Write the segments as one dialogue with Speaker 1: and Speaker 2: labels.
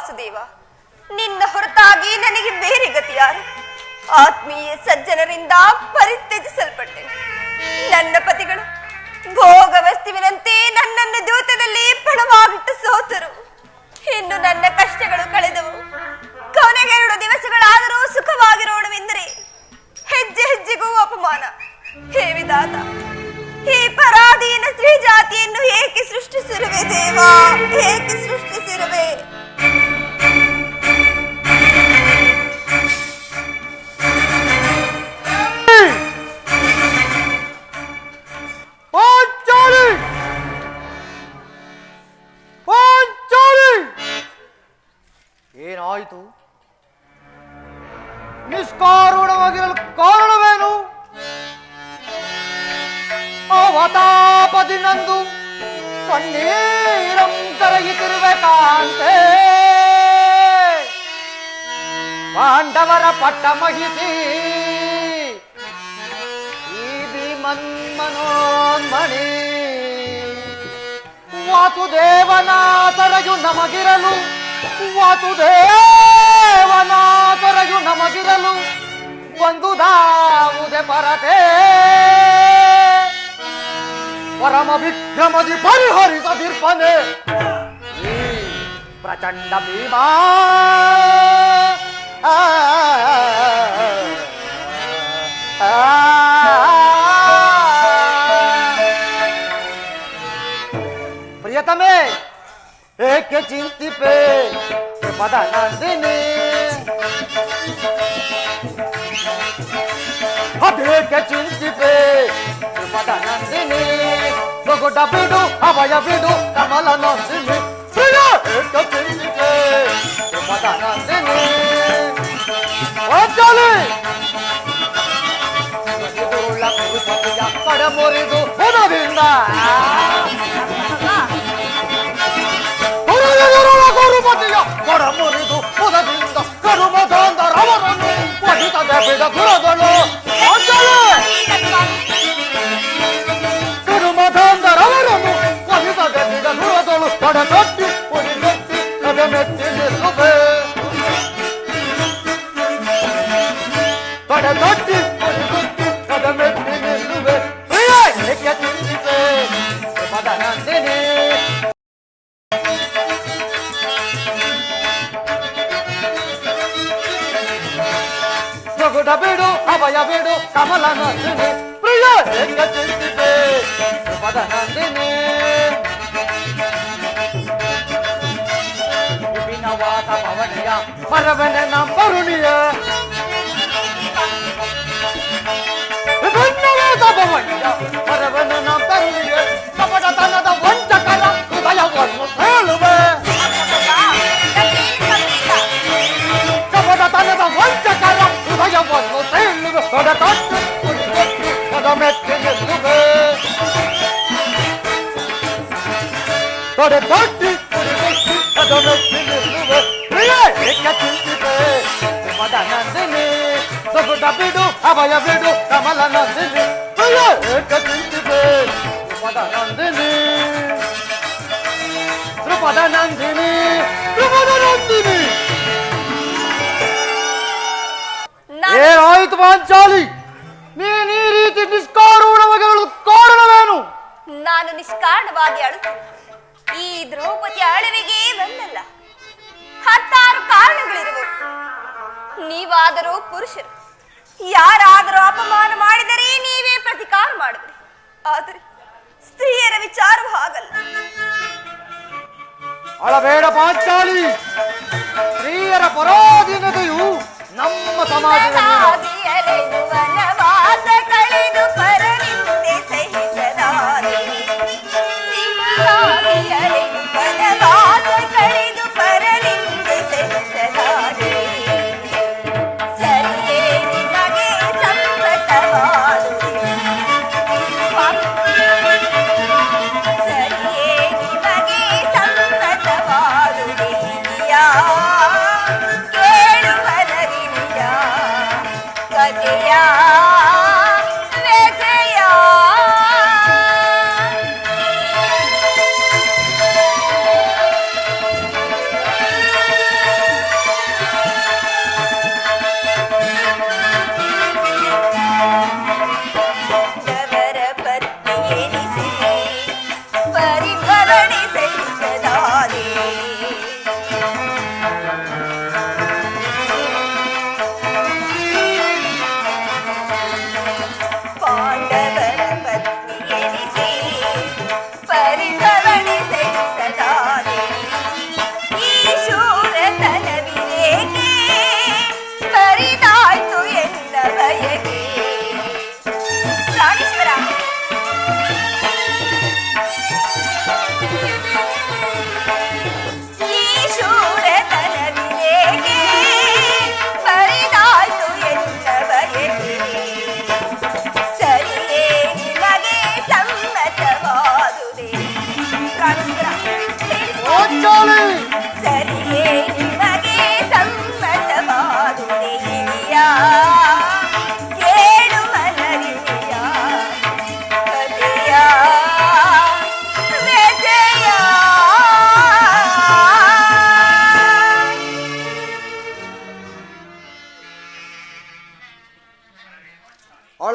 Speaker 1: ವಾಸುದೇವ, ನಿನ್ನ ಹೊರತಾಗಿ ನನಗೆ ಬೇರೆ ಗತಿ ಯಾರು? ಆತ್ಮೀಯ ಸಜ್ಜನರಿಂದ ಪರಿತ್ಯಜಿಸಲ್ಪಟ್ಟೆ. ನನ್ನ ಪತಿಗಳು ಭೋಗ ವಸ್ತುವಿನಂತೆ ನನ್ನನ್ನು ದ್ಯೂತದಲ್ಲಿ ಪಣವಾಗಿಟ್ಟು ಸೋತರು. ಇನ್ನು ನನ್ನ ಕಷ್ಟಗಳು ಕಳೆದವು. ಕೊನೆಗೆ 2 ದಿವಸಗಳಾದರೂ ಸುಖವಾಗಿರೋಣವೆಂದರೆ ಹೆಜ್ಜೆ ಹೆಜ್ಜೆಗೂ ಅಪಮಾನ. ಹೇ ವಿಧಾತ, ಈ ಪರಾಧೀನ ಸ್ತ್ರೀ ಜಾತಿಯನ್ನು ಏಕೆ ಸೃಷ್ಟಿಸಿರುವೆ ದೇವಾ, ಏಕೆ ಸೃಷ್ಟಿಸಿರುವೆ?
Speaker 2: ಏನಾಯಿತು? ನಿಷ್ಕಾರಣವಾಗಿರಲು ಕಾರಣವೇನು? ಅವತಾಪದಿನಂದು ಕಣ್ಣೀರಂ ಕರಗಿತಿರುವೆ ಕಾಂತೆ. ಪಾಂಡವರ ಪಟ್ಟ ಮಹಿಸಿ ಈ ಭೀಮನ್ಮನೋನ್ಮಣಿ ವಾಸುದೇವನಾಥರಯು ನಮಗಿರಲು, ವಾಸುದೇವನಾಥರಯು ನಮಗಿರಲು ಒಂದುದಾವುದೆ ಪರತೆ. ಪರಮ ವಿಕ್ರಮದಿ ಪರಿಹರಿಸದಿರ್ಪನೆ ಈ ಪ್ರಚಂಡ ಭೀಮಾ. ಪ್ರಿಯತಮೇ, ಏಕೆ ಚಿಂತಿಪೆ ಪದನಂದಿನಿ? ಅದೇಕೆ ಚಿಂತಿಪೆ ಪದನಂದಿನಿ? ಬಗುಡ ಬಿಡು, ಅಭಯ ಬಿಡು, ಕಮಲ ನಂದಿನಿ. ಪ್ರಿಯ ಏಕೆ ಚಿಂತಿಪೆ ಪದನಂದಿನಿ? ಕಡ ಮುರಿದು ಹುನದಿಂದ ಗುರುಪತಿಯ ಕೊಡ ಮುರಿದು ಪುದದಿಂದ ಕರುಮಧಂದರವರನ್ನು ಪಠಿತದೆ ಬಿಡ ಗುರುಗಳು. ಕರುಮಧಂದರವರನ್ನು ಪಠಿತದೆ ಬಿಡ ಗುರುಗಳು. ಕಡ ಕಟ್ಟಿ ಪುಡಿಗಟ್ಟಿ ಕದ ಮೆಟ್ಟಿ ನಿಲ್ಲುವೆ. ಕಡ ಕಟ್ಟಿ ಪುಡಿಗಟ್ಟಿ ಕದ ಮೆಟ್ಟಿ ನಿಲ್ಲುವೆ. ಪ್ರಿಯ ಏಕೆ ಚಿಂತಿಪೆ ಪದನಂದಿನಿ? ಬಗುಡ ಬಿಡು, ಅಭಯ ಬಿಡು, ಕಮಲ ನಂದಿನಿ. ಪ್ರಿಯ ಏಕೆ ಚಿಂತಿಪೆ ಪದನಂದಿನಿ? ವಿಪಿನವಾಸ ಭವನಿಯ ಮರವನೆ ನಂಬರುಣಿಯ. ವಿಭಿನ್ನವಾದ ಭವನಿಯ ಮರವನೆ ನಂಬರುಣಿಯ. ಕಪಟತನದ ವಂಚಕರ ಹೃದಯವನ್ನು ಹೇಳುವೆ. ಕಪಟತನದ ವಂಚಕರ ಹೃದಯವನ್ನು ಹೇಳುವೆ. ಕಡ ಕಟ್ಟು ಕದ ಮೆಟ್ಟಿ ನಿಲ್ಲುವೆ. ಕಡ ಕಟ್ಟಿ ಕದ ಮೆಟ್ಟಿ ನಿಲ್ಲುವೆ. ಪ್ರಿಯ ಏಕೆ ಚಿಂತಿಪೆ ಪದನಂದಿನಿ? ಬಗುಡ ಬಿಡು, ಅಭಯ ಬಿಡು, ಕಮಲ ನಂದಿನಿ. ಪ್ರಿಯ ಏಕೆ ಚಿಂತಿಪೆ ಪದನಂದಿನಿ? ತ್ರಿಪದ ನಂದಿನಿ, ತ್ರಿಪದ ನಂದಿನಿ. ಏನಾಯಿತು ಪಾಂಚಾಲಿ? ನೀನು ಈ ರೀತಿ ನಿಷ್ಕಾರಣವಾಗಿ ಕಾರಣವೇನು?
Speaker 1: ನಾನು ನಿಷ್ಕಾರಣವಾಗಿ ಅಳುತ್ತೇನೆ. ಈ ದ್ರೌಪದಿ ಅಳವಿಗೆ ಬಂದಲ್ಲ, 10 ಕಾರಣಗಳಿರುವವು. ನೀವಾದರೂ ಪುರುಷರು, ಯಾರಾದರೂ ಅಪಮಾನ ಮಾಡಿದರೆ ನೀವೇ ಪ್ರತಿಕಾರ ಮಾಡಿದ್ರಿ. ಆದರೆ ಸ್ತ್ರೀಯರ ವಿಚಾರವೂ ಹಾಗಲ್ಲ.
Speaker 2: ಅಳಬೇಡ ಪಾಂಚಾಲಿ, ಸ್ತ್ರೀಯರ ಪರಾಧೀನತೆಯು ನಮ್ಮ ಸಮಾಜದಲ್ಲಿ
Speaker 1: ವನವಾಸ ಕಳೆದು ಪರನಿಂದೆ ಸಹಿಸಲಾರೆ. ವನವಾಸ ಕಳೆದು ಪರನಿಂದೆ ಸಹಿಸಲಾರೆ. ಸರಿಯೇ ನಿಮಗೆ ಸಂಕಟವಾದುದು, ಸರಿಯೇ ನಿಮಗೆ ಸಂಕಟವಾದುದೀಯಾ? ಕೇಳು ಹಲವಿನಿಯ ಕಥೆಯ ವ್ಯಥೆಯ.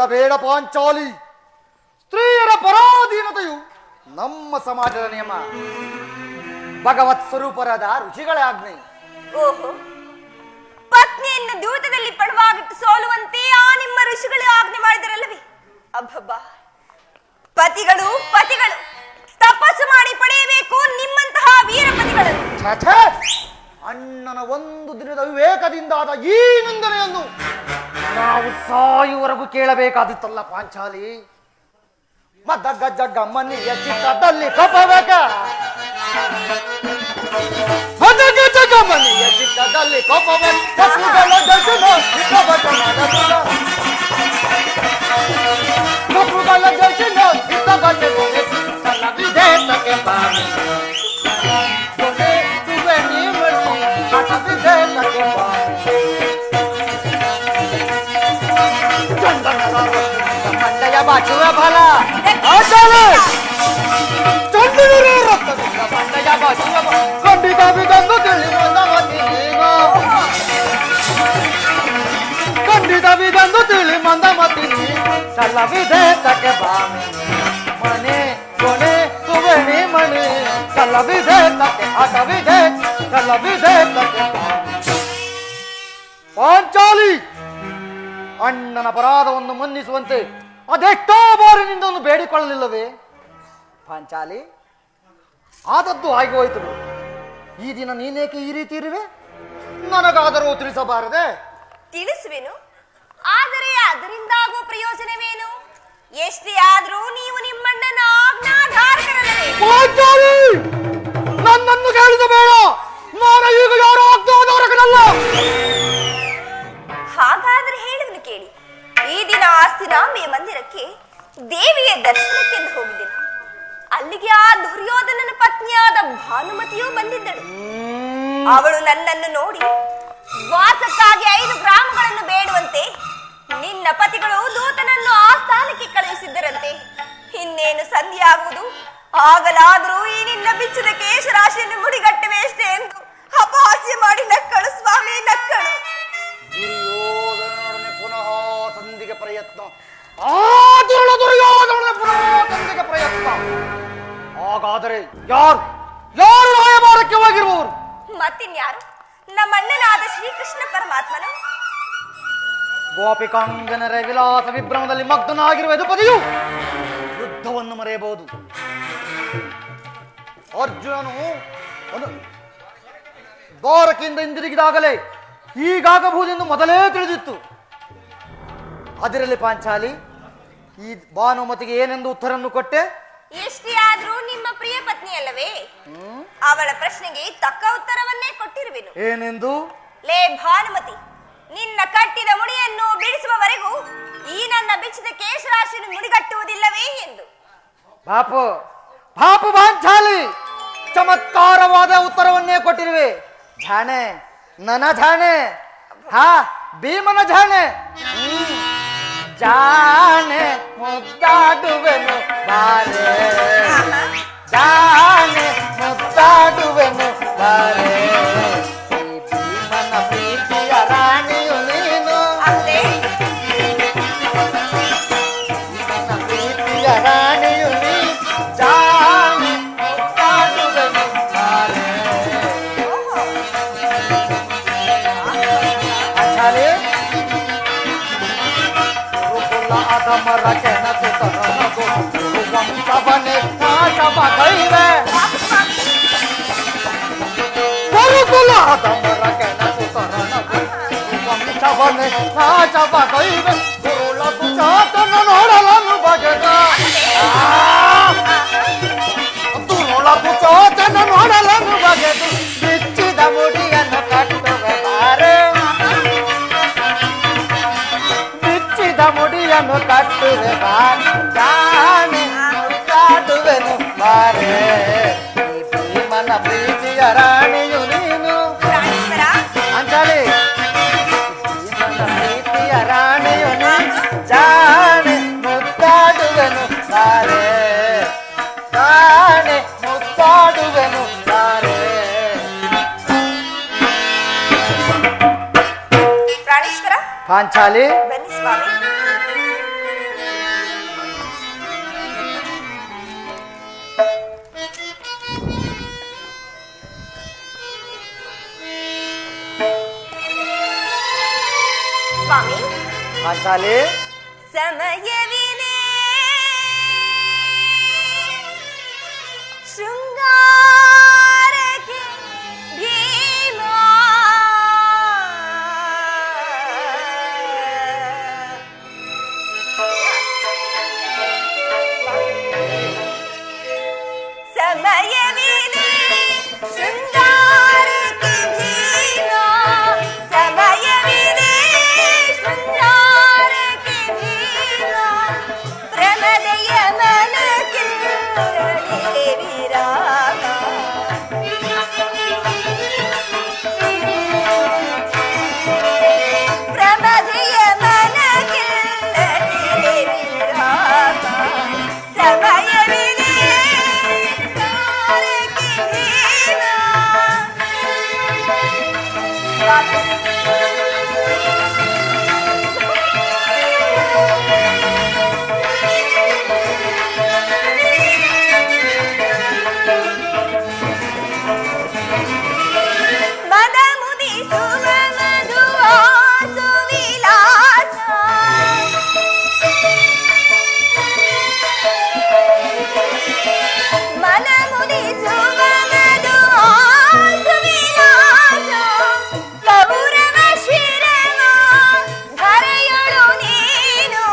Speaker 2: ಅಳಬೇಡ ಪಾಂಚಾಲಿ. ಸ್ತ್ರೀಯರ ಪರಾಧೀನತೆಯು ನಮ್ಮ ಸಮಾಜದ ನಿಯಮ. ಭಗವತ್ ಸ್ವರೂಪರಾದ ಋಷಿಗಳ ಆಜ್ಞೆ.
Speaker 1: ಓಹೋ, ಪತ್ನಿಯನ್ನು ದೂತದಲ್ಲಿ ಪಡುವಾಗಿಟ್ಟು ಸೋಲುವಂತೆ ಆ ನಿಮ್ಮ ಋಷಿಗಳು ಆಜ್ಞೆ ಮಾಡಿದರಲ್ಲವೇ? ಅಬ್ಬಬ್ಬಾ, ಪತಿಗಳು ಪತಿಗಳು ತಪಸ್ಸು ಮಾಡಿ ಪಡೆಯಬೇಕು ನಿಮ್ಮಂತಹ ವೀರಪತಿಗಳನ್ನು.
Speaker 2: ಛೇ, ಅಣ್ಣನ ಒಂದು ದಿನದ ವಿವೇಕದಿಂದಾದ ಈ ನಿಂದನೆಯನ್ನು ನಾವು ಸಾಯುವರೆಗೂ ಕೇಳಬೇಕಾದಿತ್ತಲ್ಲ ಪಾಂಚಾಲಿ. ಮದ್ದಗ್ಗ ಜಗ್ಗ ಮನೆಯ ಚಿತ್ತದಲ್ಲಿ ಕಪ್ಪಬೇಕ, ಮದ್ದಗ್ಗ ಜಗ್ಗ ಮನೆಯ ಚಿತ್ತದಲ್ಲಿ ಕಪ್ಪಬೇಕ. ಕಪ್ಪುಗಳ ದರ್ಶನ ಕಪ್ಪುಗಳ ದರ್ಶನ ವಿಧೇಯಕ್ಕೆ ಬಾರಿ ಮಂಡಯ ಬಾಚುವ ಫಲ ಮಂಡಯ ಬಾಚುವ ಖಂಡಿತ ಬಿದಂದು ತಿಳಿ ಮಂದಮತಿ ನೀನು, ಖಂಡಿತ ಬಿದಂದು ತಿಳಿ ಮಂದಮತಿ ಸಲ ವಿಧೇಯಕ್ಕೆ ಬಾಮಿ ಮನೆ ಕೊನೆ ಸುವರ್ಣಿ ಮಣಿ ಸಲ ವಿಧೇಯಕ್ಕೆ ಹಠ ವಿಧೇ ಸಲ ವಿಧೇಯಕ್ಕೆ ಪಾಂಚಾಲಿ. ಅಣ್ಣನ ಅಪರಾಧವನ್ನು ಮನ್ನಿಸುವಂತೆ ಅದೆಷ್ಟೋ ಬಾರಿ ನಿಂದನ್ನು ಬೇಡಿಕೊಳ್ಳಲಿಲ್ಲವೇ ಪಾಂಚಾಲಿ? ಆದದ್ದು ಹಾಗೆ ಹೋಯ್ತು. ಈ ದಿನ ನೀನೇಕೆ ಈ ರೀತಿ ಇರುವೆ? ನನಗಾದರೂ ತಿಳಿಸಬಾರದೆ?
Speaker 1: ತಿಳಿಸುವೆನು, ಆದರೆ ಅದರಿಂದಾಗುವ ಪ್ರಯೋಜನವೇನು? ಎಷ್ಟೇ ಆದ್ರೂ ನೀವು ನಿಮ್ಮಣ್ಣನ ಆಜ್ಞಾಧಾರಕರಲ್ಲವೇ?
Speaker 2: ಪಾಂಚಾಲಿ, ನನ್ನನ್ನು ಕೇಳಿದ ಬೇಡ. ನಾನು ಈಗ ಯಾರೋ ಆಜ್ಞಾಧಾರಕನಲ್ಲ.
Speaker 1: ಹಾಗಾದ್ರೆ ಹೇಳುವನು ಕೇಳಿ. ಈ ದಿನ ಆಸ್ತಿನಾಂಬೆಯ ಮಂದಿರಕ್ಕೆ ದೇವಿಯ ದರ್ಶನಕ್ಕೆಂದು ಹೋಗಿದ್ದೆನು. ಅಲ್ಲಿಗೆ ಆ ದುರ್ಯೋಧನನ ಪತ್ನಿಯಾದ ಭಾನುಮತಿಯೂ ಬಂದಿದ್ದಳು. ಅವಳು ನನ್ನನ್ನು ನೋಡಿ ವಾಸಕ್ಕಾಗಿ 5 ಗ್ರಾಮಗಳನ್ನು ಬೇಡುವಂತೆ ನಿನ್ನ ಪತಿಗಳು ದೂತನನ್ನು ಆ ಸ್ಥಾನಕ್ಕೆ ಕಳುಹಿಸಿದ್ದರಂತೆ. ಇನ್ನೇನು ಸಂಧಿಯಾಗುವುದು, ಆಗಲಾದರೂ ಈ ನಿನ್ನ ಬಿಚ್ಚಿದ ಕೇಶರಾಶಿಯನ್ನು ಮುಡಿಗಟ್ಟುವೆಷ್ಟೇ ಎಂದು ಅಪಹಾಸ್ಯ ಮಾಡಿ ನಕ್ಕಳು ಸ್ವಾಮಿ, ನಕ್ಕಳು.
Speaker 2: ದುರ್ಯೋಧನೊಡನೆ ಪುನಃ ಸಂಧಿಗೆ ಪ್ರಯತ್ನ. ದುರ್ಯೋಧನೊಡನೆ ಪುನಃ ಸಂಧಿಗೆ ಪ್ರಯತ್ನ. ಹಾಗಾದರೆ ಯಾರು ಯಾರು ರಾಯಭಾರಕ್ಕೆ ಹೋಗಿರುವವರು?
Speaker 1: ಮತ್ತಿನ್ಯಾರು? ನಮ್ಮಣ್ಣನಾದ ಶ್ರೀಕೃಷ್ಣ ಪರಮಾತ್ಮನು.
Speaker 2: ಗೋಪಿಕಾಂಗನರ ವಿಲಾಸ ವಿಭ್ರಮದಲ್ಲಿ ಮಗ್ನನಾಗಿರುವ ಯದುಪದಿಯು ಯುದ್ಧವನ್ನು ಮರೆಯಬಹುದು. ಅರ್ಜುನನು ದ್ವಾರಕೆಯಿಂದ ಹಿಂದಿರುಗಿದಾಗಲೇ ಹೀಗಾಗಬಹುದೆಂದು ಮೊದಲೇ ತಿಳಿದಿತ್ತು. ಅದರಲ್ಲಿ ಪಾಂಚಾಲಿ, ಈ ಭಾನುಮತಿಗೆ ಏನೆಂದು ಉತ್ತರವನ್ನು ಕೊಟ್ಟೆ?
Speaker 1: ಎಷ್ಟೇ ಆದ್ರೂ ನಿಮ್ಮ ಪ್ರಿಯ ಪತ್ನಿ ಅಲ್ಲವೇ? ಅವಳ ಪ್ರಶ್ನೆಗೆ ತಕ್ಕ ಉತ್ತರವನ್ನೇ ಕೊಟ್ಟಿರುವೆನು.
Speaker 2: ಏನೆಂದು?
Speaker 1: ಲೇ ಭಾನುಮತಿ, ನಿನ್ನ ಕಟ್ಟಿದ ಮುಡಿಯನ್ನು ಬಿಡಿಸುವವರೆಗೂ ಈ ನನ್ನ ಬಿಚ್ಚಿದ ಕೇಶರಾಶಿಯನ್ನು ಮುಡಿಗಟ್ಟುವುದಿಲ್ಲವೇ ಎಂದು.
Speaker 2: ಪಾಪು ಪಾಪು ಪಾಂಚಾಲಿ, ಚಮತ್ಕಾರವಾದ ಉತ್ತರವನ್ನೇ ಕೊಟ್ಟಿರುವೆ. ಝಾಣೆ, ನನ ಝಾಣೆ, ಹಾ ಭೀಮನ ಝಾಣೆ. ಜಾಣೆ ಮುದ್ದಾಡುವೆನು ಬಾರೆ, ಜಾಣೆ ಮುದ್ದಾಡುವೆನು ಬಾರೆ. ಈ ಭೀಮನ ಪ್ರೀತಿಯ ರಾಣಿಯು ನೀನು, ಭೀಮನ ಪ್ರೀತಿಯ ರಾಣಿಯು ನೀ. ಜಾಣೆ ಮುದ್ದಾಡುವೆನು ಬಾರೆ. ಪಾಂಚಾಲಿ, ಅದಮರ ಕೆಣಕು ತರನಗು ವಂಶವನೆ ನಾಶವ ಕೈವೆ. ಗುರುಕುಲ ಅದಮರ ಕೆಣಕು ತರನಗು ವಂಶವನೆ ನಾಶವ ಕೈವೆ. ಗುರುಳ ದುಚಾತನ ನೋಡಲನು ಬಗೆದ, ಗುರುಳ ದುಚಾತನ ನೋಡಲನು ಬಗೆದು ಬಿಚ್ಚಿದ ಮುಡಿಯನ್ನು ಕಟ್ಟುವೆ ಬಾರೆ, ಮುಡಿಯನ್ನು ಕಟ್ಟುವೆ ಬಾರೆ. ಜಾಣೆ ಮುದ್ದಾಡುವೆನು ಬಾರೆ. ಈ ಭೀಮನ ಪ್ರೀತಿಯ ರಾಣಿಯು ನೀನು. ಅಂಜಲಿ, ಭೀಮನ ಪ್ರೀತಿಯ ರಾಣಿಯು ನೀನು. ಜಾಣೆ ಮುದ್ದಾಡುವೆನು ಬಾರೆ, ಜಾಣೆ ಮುದ್ದಾಡುವೆನು ಬಾರೆ.
Speaker 1: ಪ್ರಾಣೇಶ್ವರ,
Speaker 2: ಪಾಂಚಾಲಿ,
Speaker 1: ಬನ್ನಿ ಸ್ವಾಮಿ. ಸ್ವಾಮಿ
Speaker 2: ಪಾಂಚಾಲಿ
Speaker 1: ಸಮಯವಿದೆ ಶೃಂಗಾರಕ್ಕೆ ಭೀಮ ಸಮಯವಿದೆ ಶೃಂಗಾರಕ್ಕೆ ಭೀಮ ಸಮಯವಿದೆ ಶೃಂಗಾರಕ್ಕೆ ಭೀಮ ಪ್ರಮದಯ ಮನಕ್ಕೆ ವಿರಾಮ ಪ್ರಮದಯ ಮನಕ್ಕೆ ವಿರಾಮ ಸಮಯವಿದೆ ಮದ ಮುದಿಸುವ ಮಧುವಾಸು ವಿಲಾಸ ಮನ ಮುದಿಸುವ ಮಧುವಾಸು ವಿಲಾಸ ಕೌರವ ಶಿರವ ಧರೆಯೊಳು ನೀನು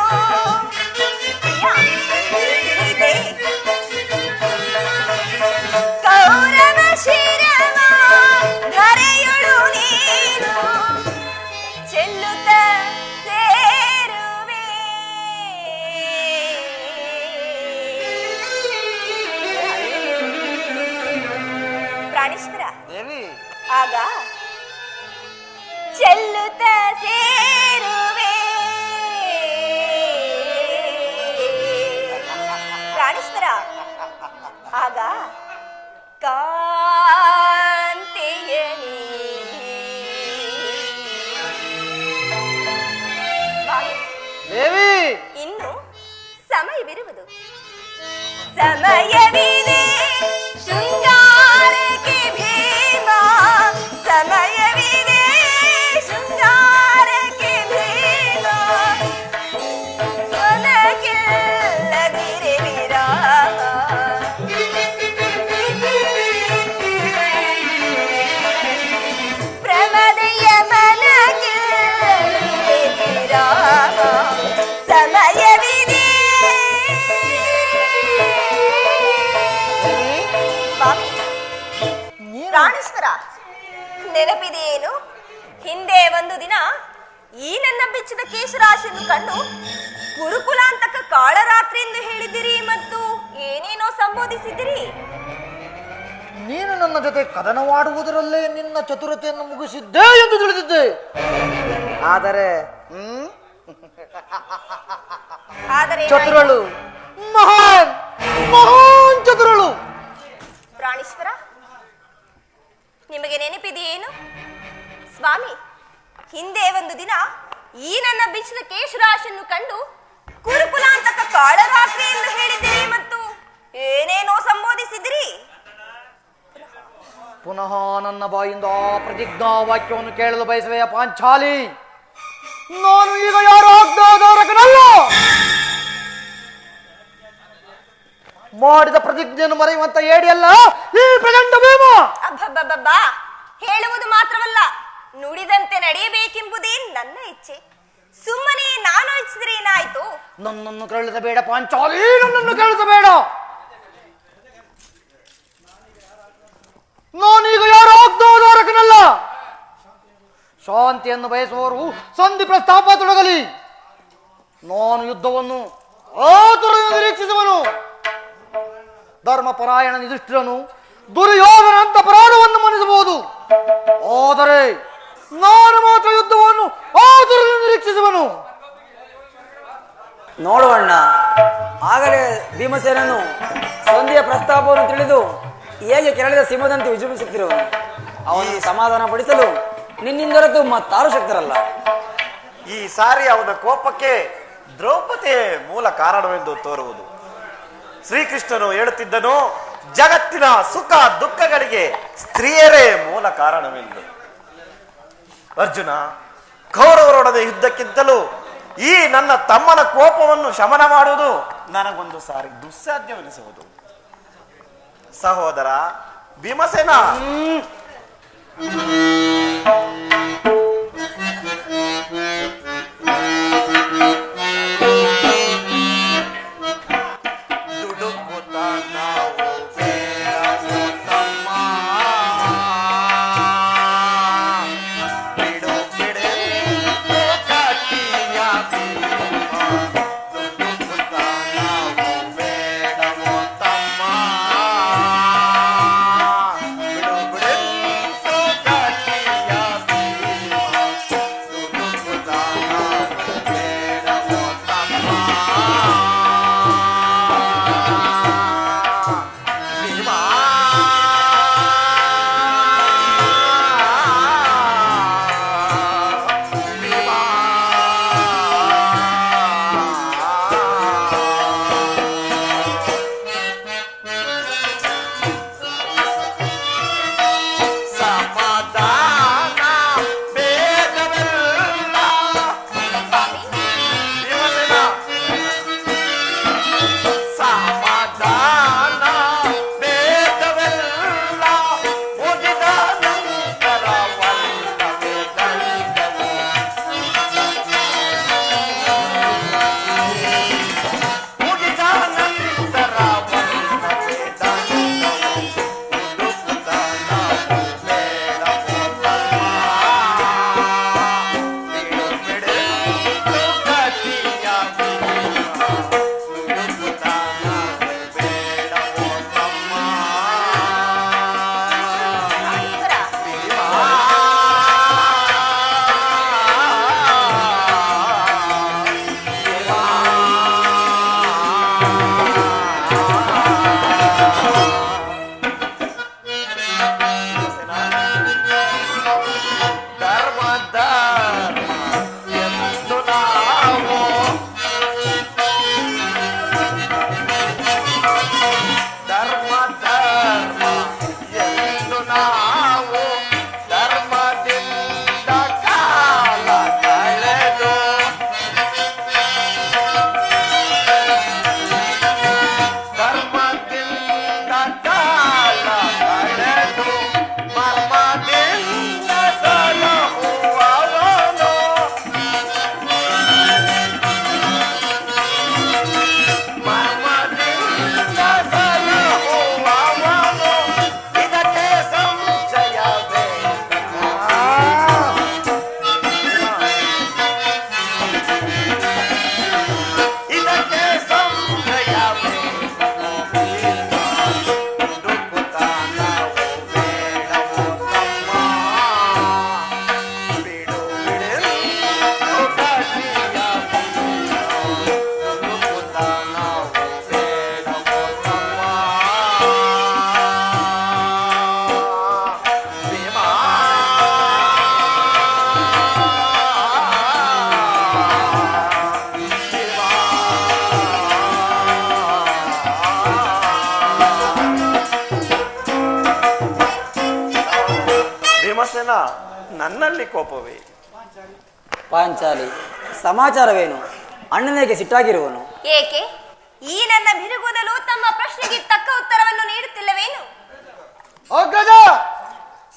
Speaker 1: ಇದೆ ಕೌರವ ಶಿರವ ಧರೆಯೊಳು ನೀನು ಚೆಲ್ಲುತ್ತ ಸೇರುವೆ ಪ್ರಾಣೇಶ್ವರ
Speaker 2: ದೇವಿ
Speaker 1: ಆಗ ಚೆಲ್ಲುತ್ತ ಸೇರುವೆ ಪ್ರಾಣೇಶ್ವರ ಆಗ ಕಾಂತೆಯ
Speaker 2: ದೇವಿ
Speaker 1: ಇನ್ನು ಸಮಯವಿರುವುದು ಸಮಯವಿದೆ ಶೃಂಗಾರಕ್ಕೆ ಭೀಮ ಸಮಯವಿದೆ ಶೃಂಗಾರಕ್ಕೆ ಭೀಮ ಮನಕ್ಕಿಲ್ಲದಿರೆ ವಿರಾಮ ಪ್ರಮದಯ ಮನಕ್ಕಿಲ್ಲದಿರೆ ವಿರಾಮ ಸಮಯವಿದೆ ಸ್ವಾಮಿ ಪ್ರಾಣೇಶ್ವರ ನೆನಪಿದೆಯೇನು ಹಿಂದೆ ಒಂದು ದಿನ ಈ ನನ್ನ ಬೆಚ್ಚದ ಕೇಶರಾಶಿಯನ್ನು ಕಂಡು ಗುರುಕುಲಾಂತಕ ಕಾಳರಾತ್ರಿ ಎಂದು ಹೇಳಿದಿರಿ ಮತ್ತು ಏನೇನೋ ಸಂಬೋಧಿಸಿದಿರಿ.
Speaker 2: ನೀನು ನನ್ನ ಜೊತೆ ಕದನವಾಡುವುದರಲ್ಲೇ ನಿನ್ನ ಚತುರತೆಯನ್ನು ಮುಗಿಸಿದ್ದೆ ಎಂದು ತಿಳಿದಿದ್ದೆ. ಆದರೆ ಚತುರಳು, ಮಹಾನ್ ಮಹಾನ್ ಚತುರಳು.
Speaker 1: ಪ್ರಾಣೇಶ್ವರ ನಿಮಗೆ ನೆನಪಿದೆಯೇನು ಸ್ವಾಮಿ ಹಿಂದೆ ಒಂದು ದಿನ ಈ ನನ್ನ ಬಿಚ್ಚದ ಕೇಶರಾಶಿಯನ್ನು ಕಂಡು ಗುರುಕುಲಾಂತಕ ಕಾಳರಾತ್ರಿ ಎಂದು ಹೇಳಿದಿರಿ ಮತ್ತು ಏನೇನೋ ಸಂಬೋಧಿಸಿದಿರಿ.
Speaker 2: ಪುನಃ ನನ್ನ ಬಾಯಿಂದ ಪ್ರತಿಜ್ಞಾ ವಾಕ್ಯವನ್ನು ಕೇಳಲು ಬಯಸುವೆಯ ಪಾಂಚಾಲಿ? ನಾನು ಈಗ ಯಾರು ಆಗ್ದಾದವರಕನಲ್ಲ. ಮಾಡಿದ ಪ್ರತಿಜ್ಞೆಯನ್ನು ಮರೆಯುವಂತ ಏಡಿಯಲ್ಲ ಈ ಪ್ರಚಂಡ ಭೀಮ.
Speaker 1: ಅಬ್ಬಬ್ಬಬ್ಬಾ ಹೇಳುವುದು ಮಾತ್ರವಲ್ಲ ನುಡಿದಂತೆ ನಡೆಯಬೇಕೆಂಬುದೇ ನನ್ನ ಇಚ್ಛೆ. ಸುಮ್ಮನೆ ನಾನು ಇಚ್ಛಿಸಿದ್ರೆ ಏನಾಯ್ತು?
Speaker 2: ನನ್ನನ್ನು ಕೇಳಿಸಬೇಡ ಪಾಂಚಾಲಿ, ನನ್ನನ್ನು ಕೇಳಿಸಬೇಡ. ನಾನೀಗ ಯಾರು ಆಗ್ದಾದವರಕನಲ್ಲ. ಶಾಂತಿಯನ್ನು ಬಯಸುವವರು ಸಂಧಿ ಪ್ರಸ್ತಾಪ ತೊಡಗಲಿ. ನಾನು ಯುದ್ಧವನ್ನು ಆತುರದಿಂದ ನಿರೀಕ್ಷಿಸುವನು. ಧರ್ಮಪರಾಯಣ ಯುಧಿಷ್ಠಿರನು ದುರ್ಯೋಧನ ಅಂತ ಅಪರಾಧವನ್ನು ಮನ್ನಿಸಬಹುದು, ಆದರೆ ನಾನು ಮಾತ್ರ ಯುದ್ಧವನ್ನು ಆತುರದಿಂದ ನಿರೀಕ್ಷಿಸುವನು.
Speaker 3: ನೋಡುವಣ್ಣ, ಆಗಲೇ ಭೀಮಸೇನನು ಸಂಧಿಯ ಪ್ರಸ್ತಾಪವನ್ನು ತಿಳಿದು ಹೇಗೆ ಕೆರಳಿದ ಸಿಂಹದಂತೆ ವಿಜೃಂಭಿಸುತ್ತಿರುವನು. ಅವನನ್ನು ಸಮಾಧಾನ ಪಡಿಸಲು ನಿನ್ನಿಂದೊರೆತು ಮತ್ತಾರು ಶಕ್ತರಲ್ಲ.
Speaker 4: ಈ ಸಾರಿ ಅವನ ಕೋಪಕ್ಕೆ ದ್ರೌಪದಿಯೇ ಮೂಲ ಕಾರಣವೆಂದು ತೋರುವುದು. ಶ್ರೀಕೃಷ್ಣನು ಹೇಳುತ್ತಿದ್ದನು, ಜಗತ್ತಿನ ಸುಖ ದುಃಖಗಳಿಗೆ ಸ್ತ್ರೀಯರೇ ಮೂಲ ಕಾರಣವೆಂದು. ಅರ್ಜುನ, ಕೌರವರೊಡನೆ ಯುದ್ಧಕ್ಕಿಂತಲೂ ಈ ನನ್ನ ತಮ್ಮನ ಕೋಪವನ್ನು ಶಮನ ಮಾಡುವುದು ನನಗೊಂದು ಸಾರಿ ದುಸ್ಸಾಧ್ಯವೆನಿಸುವುದು. ಸಹೋದರ ಭೀಮಸೇನ, ನನ್ನಲ್ಲಿ ಕೋಪವೇ?
Speaker 3: ಪಾಂಚಾಲಿ, ಸಮಾಚಾರವೇನು? ಅಣ್ಣನಿಗೆ ಸಿಟ್ಟಾಗಿರುವನು
Speaker 1: ಏಕೆ? ಈ ನನ್ನ ಬಿರುಗುದಲು ತಮ್ಮ ಪ್ರಶ್ನೆಗೆ ತಕ್ಕ ಉತ್ತರವನ್ನು ನೀಡುತ್ತಿಲ್ಲವೇನು?
Speaker 2: ಅಗ್ರಜ,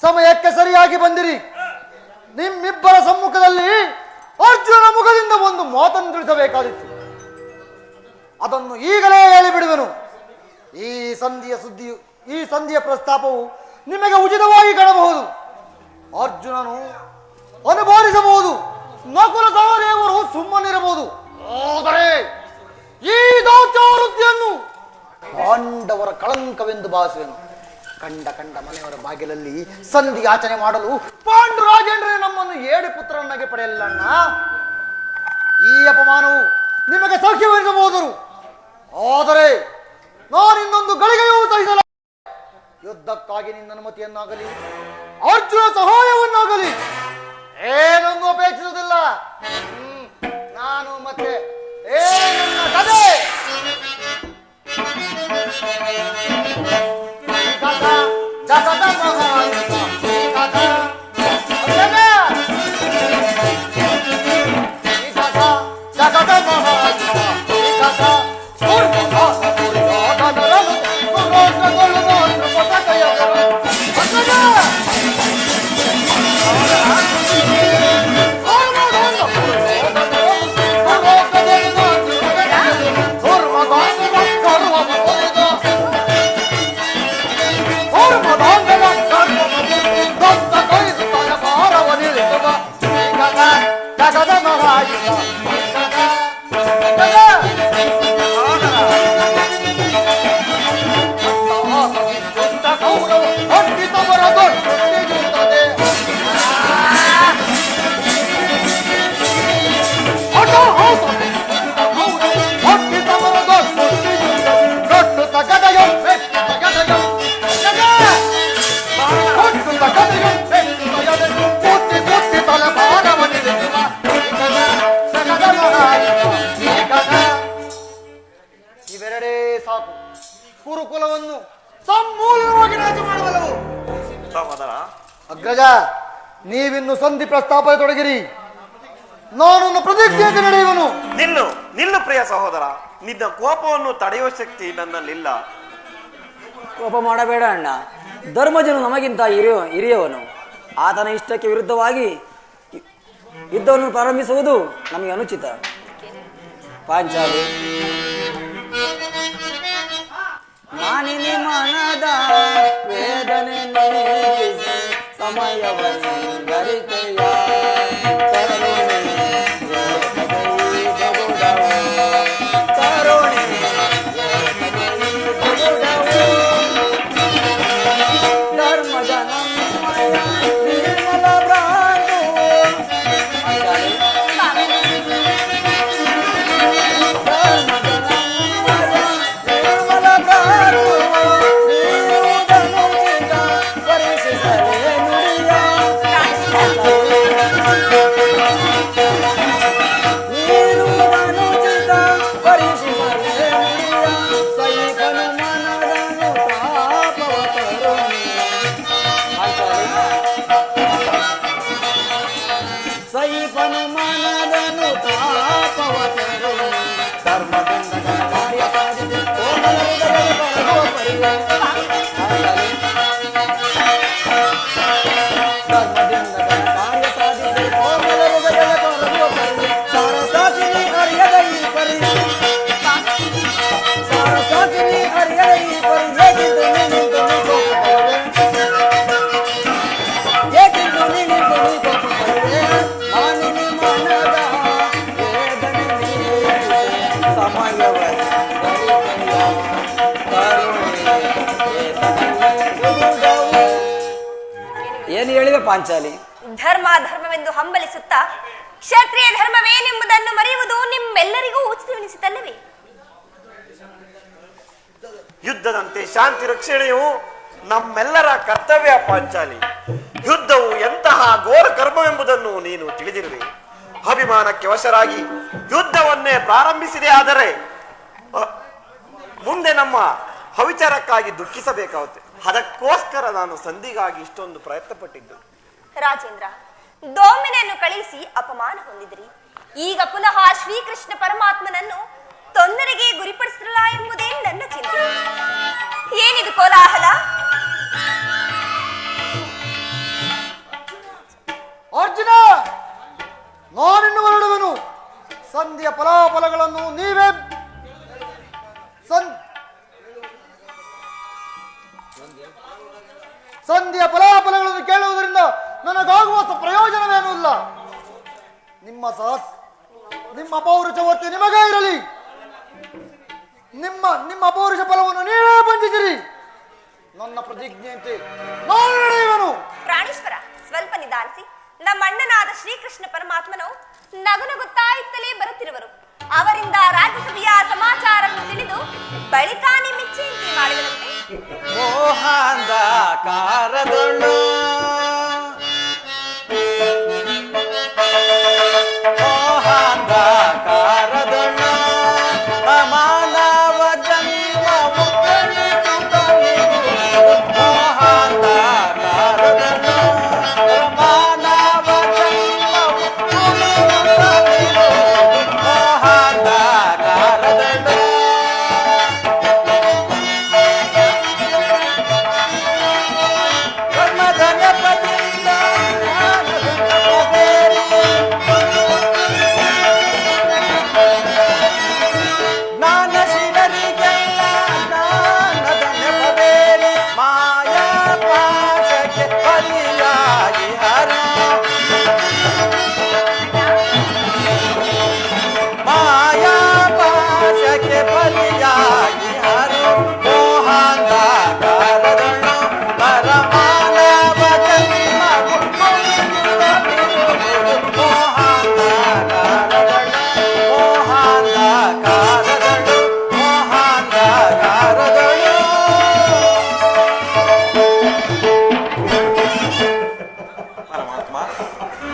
Speaker 2: ಸಮಯಕ್ಕೆ ಸರಿಯಾಗಿ ಬಂದಿರಿ. ನಿಮ್ಮಿಬ್ಬರ ಸಮ್ಮುಖದಲ್ಲಿ ಅರ್ಜುನ ಮುಖದಿಂದ ಒಂದು ಮಾತನ್ನು ತಿಳಿಸಬೇಕಾದಿತ್ತು. ಅದನ್ನು ಈಗಲೇ ಹೇಳಿಬಿಡುವೆನು. ಈ ಸಂಧಿಯ ಪ್ರಸ್ತಾಪವು ನಿಮಗೆ ಉಚಿತವಾಗಿ ಕಾಣಬಹುದು. ಅರ್ಜುನನು ಅನುಭವಿಸಬಹುದು, ನಕುಲ ಸಹದೇವರು ಸುಮ್ಮನಿರಬಹುದು. ಆದರೆ ಈ ದೌತ್ಯವೃತ್ತಿಯನ್ನು ಪಾಂಡವರ ಕಳಂಕವೆಂದು ಭಾವಿಸುವೆನು. ಕಂಡ ಮನೆಯವರ ಬಾಗಿಲಲ್ಲಿ ಸಂಧಿ ಯಾಚನೆ ಮಾಡಲು ಪಾಂಡುರಾಜೇಂದ್ರನೇ ನಮ್ಮನ್ನು ಏಳು ಪುತ್ರನಾಗಿ ಪಡೆಯಲ್ಲಣ್ಣ. ಈ ಅಪಮಾನವು ನಿಮಗೆ ಸೌಖ್ಯವೆನಿಸಬಹುದು. ಆದರೆ ನಾನಿನ್ನೊಂದು ಗಳಿಗೆಯೂ ಸಹಿಸಲ. ಯುದ್ಧಕ್ಕಾಗಿ ನಿನ್ನ ಅನುಮತಿಯನ್ನಾಗಲಿ ಅರ್ಜುನ ಸಹಾಯವನ್ನಾಗಲಿ ಏನನ್ನು ಅಪೇಕ್ಷಿಸುವುದಿಲ್ಲ. ನಾನು ಮತ್ತೆ ನನ್ನ ಕಥೆ ಜಗದ ಮಹಾಯುದ್ಧ ಬಿಡಿಸುವ ಶ್ರೀಗದ ಜಗದ ಮಹಾಯುಧ ಇವೆರಡೇ ಸಾಕು ಕುರುಕುಲವನ್ನು ಸಮೂಲವಾಗಿ ನಾಶ ಮಾಡಬಲ್ಲವು.
Speaker 4: ಸಹೋದರ,
Speaker 2: ಅಗ್ರಜ, ನೀವಿನ್ನು ಸಂಧಿ ಪ್ರಸ್ತಾಪ ತೊಡಗಿರಿ. ನಾನೊಂದು ಪ್ರತಿಜ್ಞೆಗೆ ನಡೆಯುವನು.
Speaker 4: ನಿಲ್ಲು ನಿಲ್ಲು ಪ್ರಿಯ ಸಹೋದರ, ನಿನ್ನ ಕೋಪವನ್ನು ತಡೆಯುವ ಶಕ್ತಿ ನನ್ನಲ್ಲಿಲ್ಲ.
Speaker 3: ಕೋಪ ಮಾಡಬೇಡ ಅಣ್ಣ. ಧರ್ಮಜನು ನಮಗಿಂತ ಹಿರಿಯವನು. ಆತನ ಇಷ್ಟಕ್ಕೆ ವಿರುದ್ಧವಾಗಿ ಯುದ್ಧವನ್ನು ಪ್ರಾರಂಭಿಸುವುದು ನಮಗೆ ಅನುಚಿತ. ಪಾಂಚಾಲಿ, ಮಾನಿನಿ ಮನದ ವೇದನೆ ನೀಗಿಸಿ ಸಮಯವನ್ನು ಗರಿತೆಯ ಏನು ಹೇಳಿವೆ ಪಾಂಚಾಲಿ?
Speaker 1: ಧರ್ಮ ಧರ್ಮವೆಂದು ಹಂಬಲಿಸುತ್ತಾ ಕ್ಷತ್ರಿಯ ಧರ್ಮವೇನೆಂಬುದನ್ನು ಮರೆಯುವುದು ನಿಮ್ಮೆಲ್ಲರಿಗೂ ಉಚಿತವೆನಿಸಿತಲ್ಲವೇ?
Speaker 4: ಯುದ್ಧದಂತೆ ಶಾಂತಿ ರಕ್ಷಣೆಯು ನಮ್ಮೆಲ್ಲರ ಕರ್ತವ್ಯ ಪಾಂಚಾಲಿ. ಯುದ್ಧವು ಎಂತಹ ಘೋರ ಕರ್ಮವೆಂಬುದನ್ನು ನೀನು ತಿಳಿದಿರುವೆ. ಅಭಿಮಾನಕ್ಕೆ ವಶರಾಗಿ ಯುದ್ಧವನ್ನೇ ಪ್ರಾರಂಭಿಸಿದೆ. ಆದರೆ ಮುಂದೆ ನಮ್ಮ ಅವಿಚಾರಕ್ಕಾಗಿ ದುಃಖಿಸಬೇಕಾಗುತ್ತೆ. ಅದಕ್ಕೋಸ್ಕರ ನಾನು ಸಂಧಿಗಾಗಿ ಇಷ್ಟೊಂದು ಪ್ರಯತ್ನ ಪಟ್ಟಿದ್ದು.
Speaker 1: ರಾಜೇಂದ್ರ, ದೋಮಿನನ್ನು ಕಳುಹಿಸಿ ಅಪಮಾನ ಹೊಂದಿದ್ರಿ. ಈಗ ಪುನಃ ಶ್ರೀಕೃಷ್ಣ ಪರಮಾತ್ಮನನ್ನು ತೊಂದರೆಗೆ ಗುರಿಪಡಿಸಿರಲ್ಲ ಎಂಬುದೇ ನನ್ನ ಚಿಂತೆ. ಏನಿದು ಕೋಲಾಹಲ?
Speaker 2: ಅರ್ಜುನ, ನಾನಿನ್ನು ಹೊರಡುವೆನು. ಸಂಧಿಯ ಫಲಾಫಲಗಳನ್ನು ನೀವೇ ಸಂಧಿಯ ಫಲಾಫಲಗಳನ್ನು ಕೇಳುವುದರಿಂದ ನನಗಾಗುವ ಪ್ರಯೋಜನವೇನೂ ಇಲ್ಲ. ನಿಮ್ಮ ಪೌರುಷವತ್ತು ನಿಮಗೇ ಇರಲಿ. ನಿಮ್ಮ ಪೌರುಷ ಫಲವನ್ನು ನೀವೇ ಬಂಧಿಸಿರಿ. ನನ್ನ ಪ್ರತಿಜ್ಞೆಯಂತೆ ನಾನು ನಡೆಯುವನು.
Speaker 1: ಪ್ರಾಣೇಶ್ವರ, ಸ್ವಲ್ಪ ನಿಧಾನಿಸಿ. ನಮ್ಮ ಅಣ್ಣನಾದ ಶ್ರೀಕೃಷ್ಣ ಪರಮಾತ್ಮನು ನಗುನಗುತ್ತಾ ಇತ್ತಲೇ ಬರುತ್ತಿರುವರು. ಅವರಿಂದ ರಾಜ್ಯಸಭೆಯ ಸಮಾಚಾರವನ್ನು ತಿಳಿದು ಬಳಿಕ ನಿಮ್ಮಿಚ್ಛೆಯಂತೆ ಮಾಡಿದರಂತೆ.
Speaker 3: ಮೋಹಾಂಧಕಾರದೊಳು ಮೋಹಾಂಧಕಾರದೊಳು ಮಾನವ ಜನ್ಮವು ಮೋಹಾಂಧಕಾರದೊಳು ಮಾನವ ಜನ್ಮವು ಮೋಹಾಂಧಕಾರದೊಳು ಕರ್ಮಧನ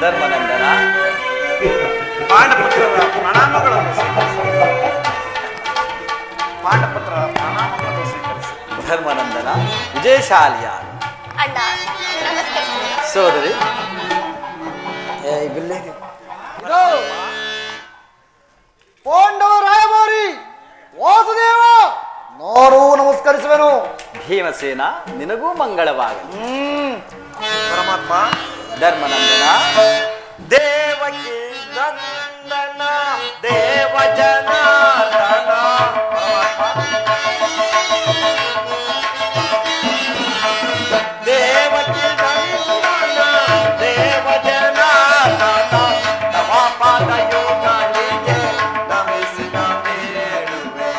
Speaker 3: ಧರ್ಮನಂದನ
Speaker 4: ಪಾಂಡಪುತ್ರರ ಪ್ರಣಾಮಗಳನ್ನು ಸ್ವೀಕರಿಸಿ. ಪಾಂಡಪುತ್ರರ ಪ್ರಣಾಮಗಳನ್ನು ಸ್ವೀಕರಿಸಿ.
Speaker 3: ಧರ್ಮನಂದನ ವಿಜಯಶಾಲಿಯ
Speaker 1: ಅಣ್ಣ ನಮಸ್ಕರಿಸಿ.
Speaker 3: ಸೋದರಿ
Speaker 2: ಪಾಂಡವ ರಾಯಭಾರಿ ವಾಸುದೇವ ನಾನು ನಮಸ್ಕರಿಸುವೆನು.
Speaker 3: ಭೀಮಸೇನ ನಿನಗೂ ಮಂಗಳವಾಗಲಿ.
Speaker 4: ಪರಮಾತ್ಮ
Speaker 3: ಧರ್ಮನಂದನ
Speaker 4: ದೇವಕಿ ನಂದನ ದೇವ ಜನಾರ್ದನ. ದೇವಕಿ ನಂದನ ದೇವ ಜನಾರ್ದನ ತವ ಪಾದಯುಗಗಳಿಗೆ ನಮಿಸಿ ನಮಿಸುವೆ.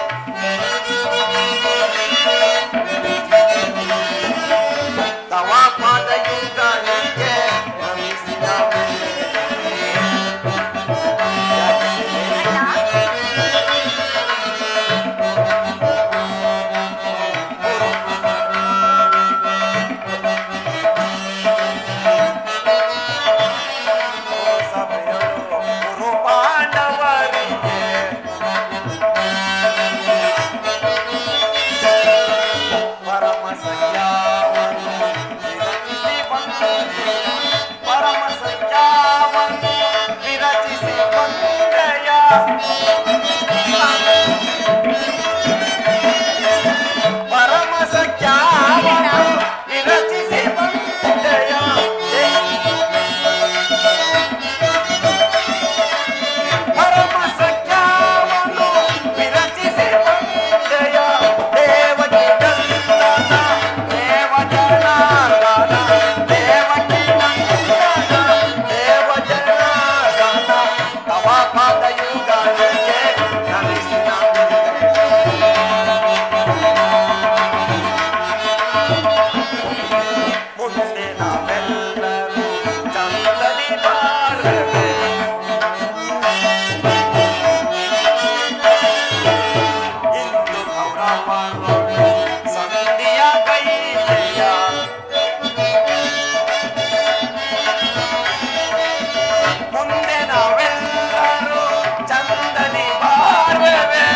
Speaker 4: ತವ ಪಾದಯುಗಗಳಿಗೆ ನಮಿಸಿ ನಮಿಸುವೆ. ಗುರು ಪಾಂಡವರಿಗೆ ಪರಮ ಸಂಖ್ಯಾವನ್ನು ವಿರಚಿಸಿ ಬಂದೆಯ. ಪರಮ ಸಂಖ್ಯಾವನ್ನು ವಿರಚಿಸಿ ಬಂದೆಯ. ಪರಮ ಸಂಖ್ಯಾವನ್ನು ವಿರಚಿಸಿ ಬಂದೆಯ. ಪರಮ ಸಂಖ್ಯಾವನ್ನು ವಿರಚಿಸಿ ಬಂದೆಯ. ದೇವಕಿ ನಂದನ ದೇವ ಜನಾರ್ದನ ದೇವಕಿ ನಂದನ ದೇವ ಜನಾರ್ದನ ತವ ಪಾದಯುಗಗಳಿಗೆ ನಮಿಸಿ ಮುಂದೆ ನಾವೆಲ್ಲರೂ ಚಂದದಿ ಬಾಳುವೆ. ಇಂದು ಕೌರವರು ಸಂಧಿಯ ಕೈಯ. ಮುಂದೆ ನಾವೆಲ್ಲರೂ ಚಂದದಿ ಬಾಳುವೆ.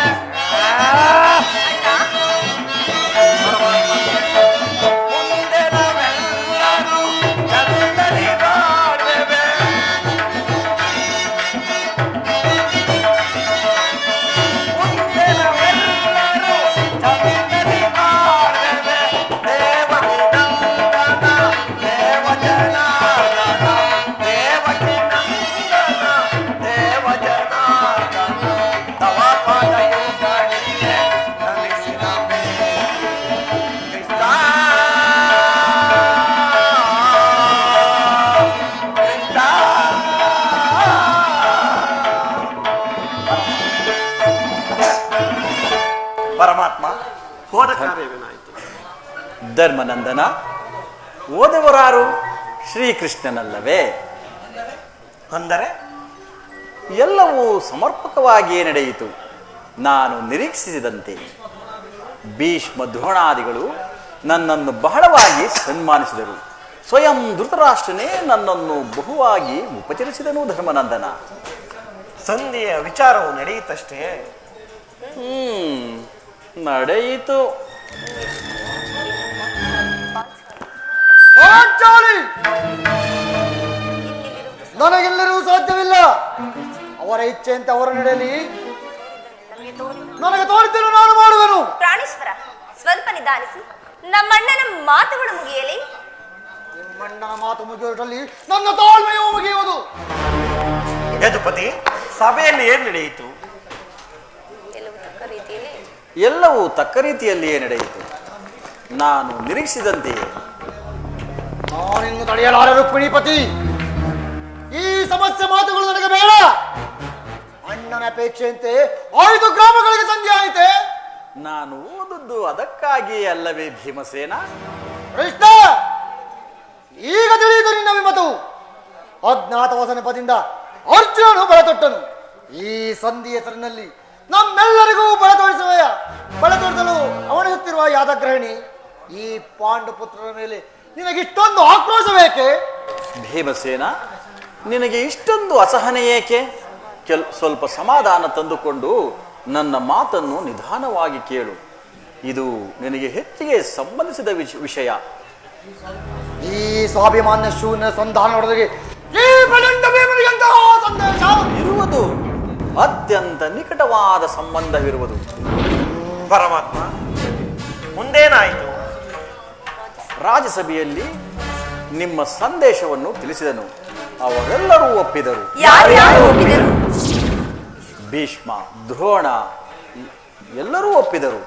Speaker 4: ಮುಂದೆ ನಾವೆಲ್ಲರೂ ಚಂದದಿ ಬಾಳುವೆ. ಮುಂದೆ ನಾವೆಲ್ಲರೂ ಚಂದದಿ ಬಾಳುವೆ. ದೇವಕಿ ನಂದನ ದೇವ ಜನಾರ್ದನ ದೇವಕಿ ನಂದನ ದೇವ ಜನಾರ್ದನ ತವ ಪಾದಯುಗಗಳಿಗೆ ನಮಿಸಿ ನಮಿಸುವೆ. ಕೃಷ್ಣ ಕೃಷ್ಣ ಪರಮಾತ್ಮ ಹೋದ ಕಾರ್ಯವೇನಾಯಿತು?
Speaker 3: ಧರ್ಮನಂದನ ಓದವರಾರು ಶ್ರೀಕೃಷ್ಣನಲ್ಲವೇ?
Speaker 4: ಅಂದರೆ
Speaker 3: ಎಲ್ಲವೂ ಸಮರ್ಪಕವಾಗಿಯೇ ನಡೆಯಿತು. ನಾನು ನಿರೀಕ್ಷಿಸಿದಂತೆ ಭೀಷ್ಮ ದ್ರೋಣಾದಿಗಳು ನನ್ನನ್ನು ಬಹಳವಾಗಿ ಸನ್ಮಾನಿಸಿದರು. ಸ್ವಯಂ ಧೃತರಾಷ್ಟ್ರನೇ ನನ್ನನ್ನು ಬಹುವಾಗಿ ಉಪಚರಿಸಿದನು. ಧರ್ಮನಂದನ
Speaker 4: ಸಂಧಿಯ ವಿಚಾರವು ನಡೆಯಿತಷ್ಟೇ.
Speaker 3: ನಡೆಯಿತು.
Speaker 2: ಪಾಂಚಾಲಿ ನನಗೆಲ್ಲರೂ ಸಾಧ್ಯವಿಲ್ಲ. ಅವರ ಇಚ್ಛೆಯಂತೆ ಅವರ ನಡೆಯಲಿ. ನನಗೆ ತೋರಿದ್ದನ್ನು ನಾನು ಮಾಡುವೆನು.
Speaker 1: ಪ್ರಾಣೇಶ್ವರ ಸ್ವಲ್ಪ ನಿಧಾನಿಸಿ. ನಮ್ಮಣ್ಣನ ಮಾತುಗಳು ಮುಗಿಯಲಿ.
Speaker 2: ನಿಮ್ಮಣ್ಣನ ಮಾತು ಮುಗಿಯುವುದರಲ್ಲಿ ನನ್ನ ತಾಳ್ಮೆಯೂ ಮುಗಿಯುವುದು.
Speaker 4: ಯದುಪತಿ ಸಭೆಯಲ್ಲಿ ಏನ್ ನಡೆಯಿತು?
Speaker 3: ಎಲ್ಲವೂ ತಕ್ಕ ರೀತಿಯಲ್ಲಿಯೇ ನಡೆಯಿತು. ನಾನು ನಿರೀಕ್ಷಿಸಿದಂತೆಯೇ.
Speaker 2: ನಾನಿನ್ನು ತಡೆಯಲಾರೆ ರುಕ್ಮಿಣಿಪತಿ. ಈ ಸಮಸ್ಯೆ ಮಾತುಗಳು ನನಗೆ ಬೇಡ. ಅಣ್ಣನ ಅಪೇಕ್ಷೆಯಂತೆ 5 ಗ್ರಾಮಗಳಿಗೆ ಸಂಧಿ ಆಯಿತೆ.
Speaker 3: ನಾನು ಓದದ್ದು ಅದಕ್ಕಾಗಿಯೇ ಅಲ್ಲವೇ ಭೀಮಸೇನ?
Speaker 2: ಕೃಷ್ಣ, ಈಗ ತಿಳಿಯಿತು ನಿನ್ನ ವಿಮತವು. ಅಜ್ಞಾತವಾಸ ನೆಪದಿಂದ ಅರ್ಜುನನು ಬಲತೊಟ್ಟನು. ಈ ಸಂಧಿ ಹೆಸರಿನಲ್ಲಿ ನಮ್ಮೆಲ್ಲರಿಗೂ ಬಲ ತೋರಿಸಲು ಅವನಿಸುತ್ತಿರುವ ಯಾದಗ್ರಹಿಣಿ ಈ ಪಾಂಡುಪುತ್ರರ ಮೇಲೆ ನಿನಗಿಷ್ಟೊಂದು ಆಕ್ರೋಶ ಬೇಕೆ?
Speaker 3: ಭೀಮಸೇನ, ನಿನಗೆ ಇಷ್ಟೊಂದು ಅಸಹನೆ ಏಕೆ? ಸ್ವಲ್ಪ ಸಮಾಧಾನ ತಂದುಕೊಂಡು ನನ್ನ ಮಾತನ್ನು ನಿಧಾನವಾಗಿ ಕೇಳು. ಇದು ನಿನಗೆ ಹೆಚ್ಚಿಗೆ ಸಂಬಂಧಿಸಿದ ವಿಷಯ.
Speaker 2: ಈ ಸ್ವಾಭಿಮಾನ್ಯ ಶೂನ್ಯ ಸಂಧಾನದೊಳಗೆ ಸಂದೇಶ
Speaker 3: ಇರುವುದು, ಅತ್ಯಂತ ನಿಕಟವಾದ ಸಂಬಂಧವಿರುವುದು.
Speaker 4: ಪರಮಾತ್ಮ, ಮುಂದೇನಾಯಿತು?
Speaker 3: ರಾಜಸಭೆಯಲ್ಲಿ ನಿಮ್ಮ ಸಂದೇಶವನ್ನು ತಿಳಿಸಿದನು. ಅವರೆಲ್ಲರೂ ಒಪ್ಪಿದರು.
Speaker 1: ಯಾರ್ಯಾರು ಒಪ್ಪಿದರು?
Speaker 3: ಭೀಷ್ಮ, ದ್ರೋಣ ಎಲ್ಲರೂ ಒಪ್ಪಿದರು.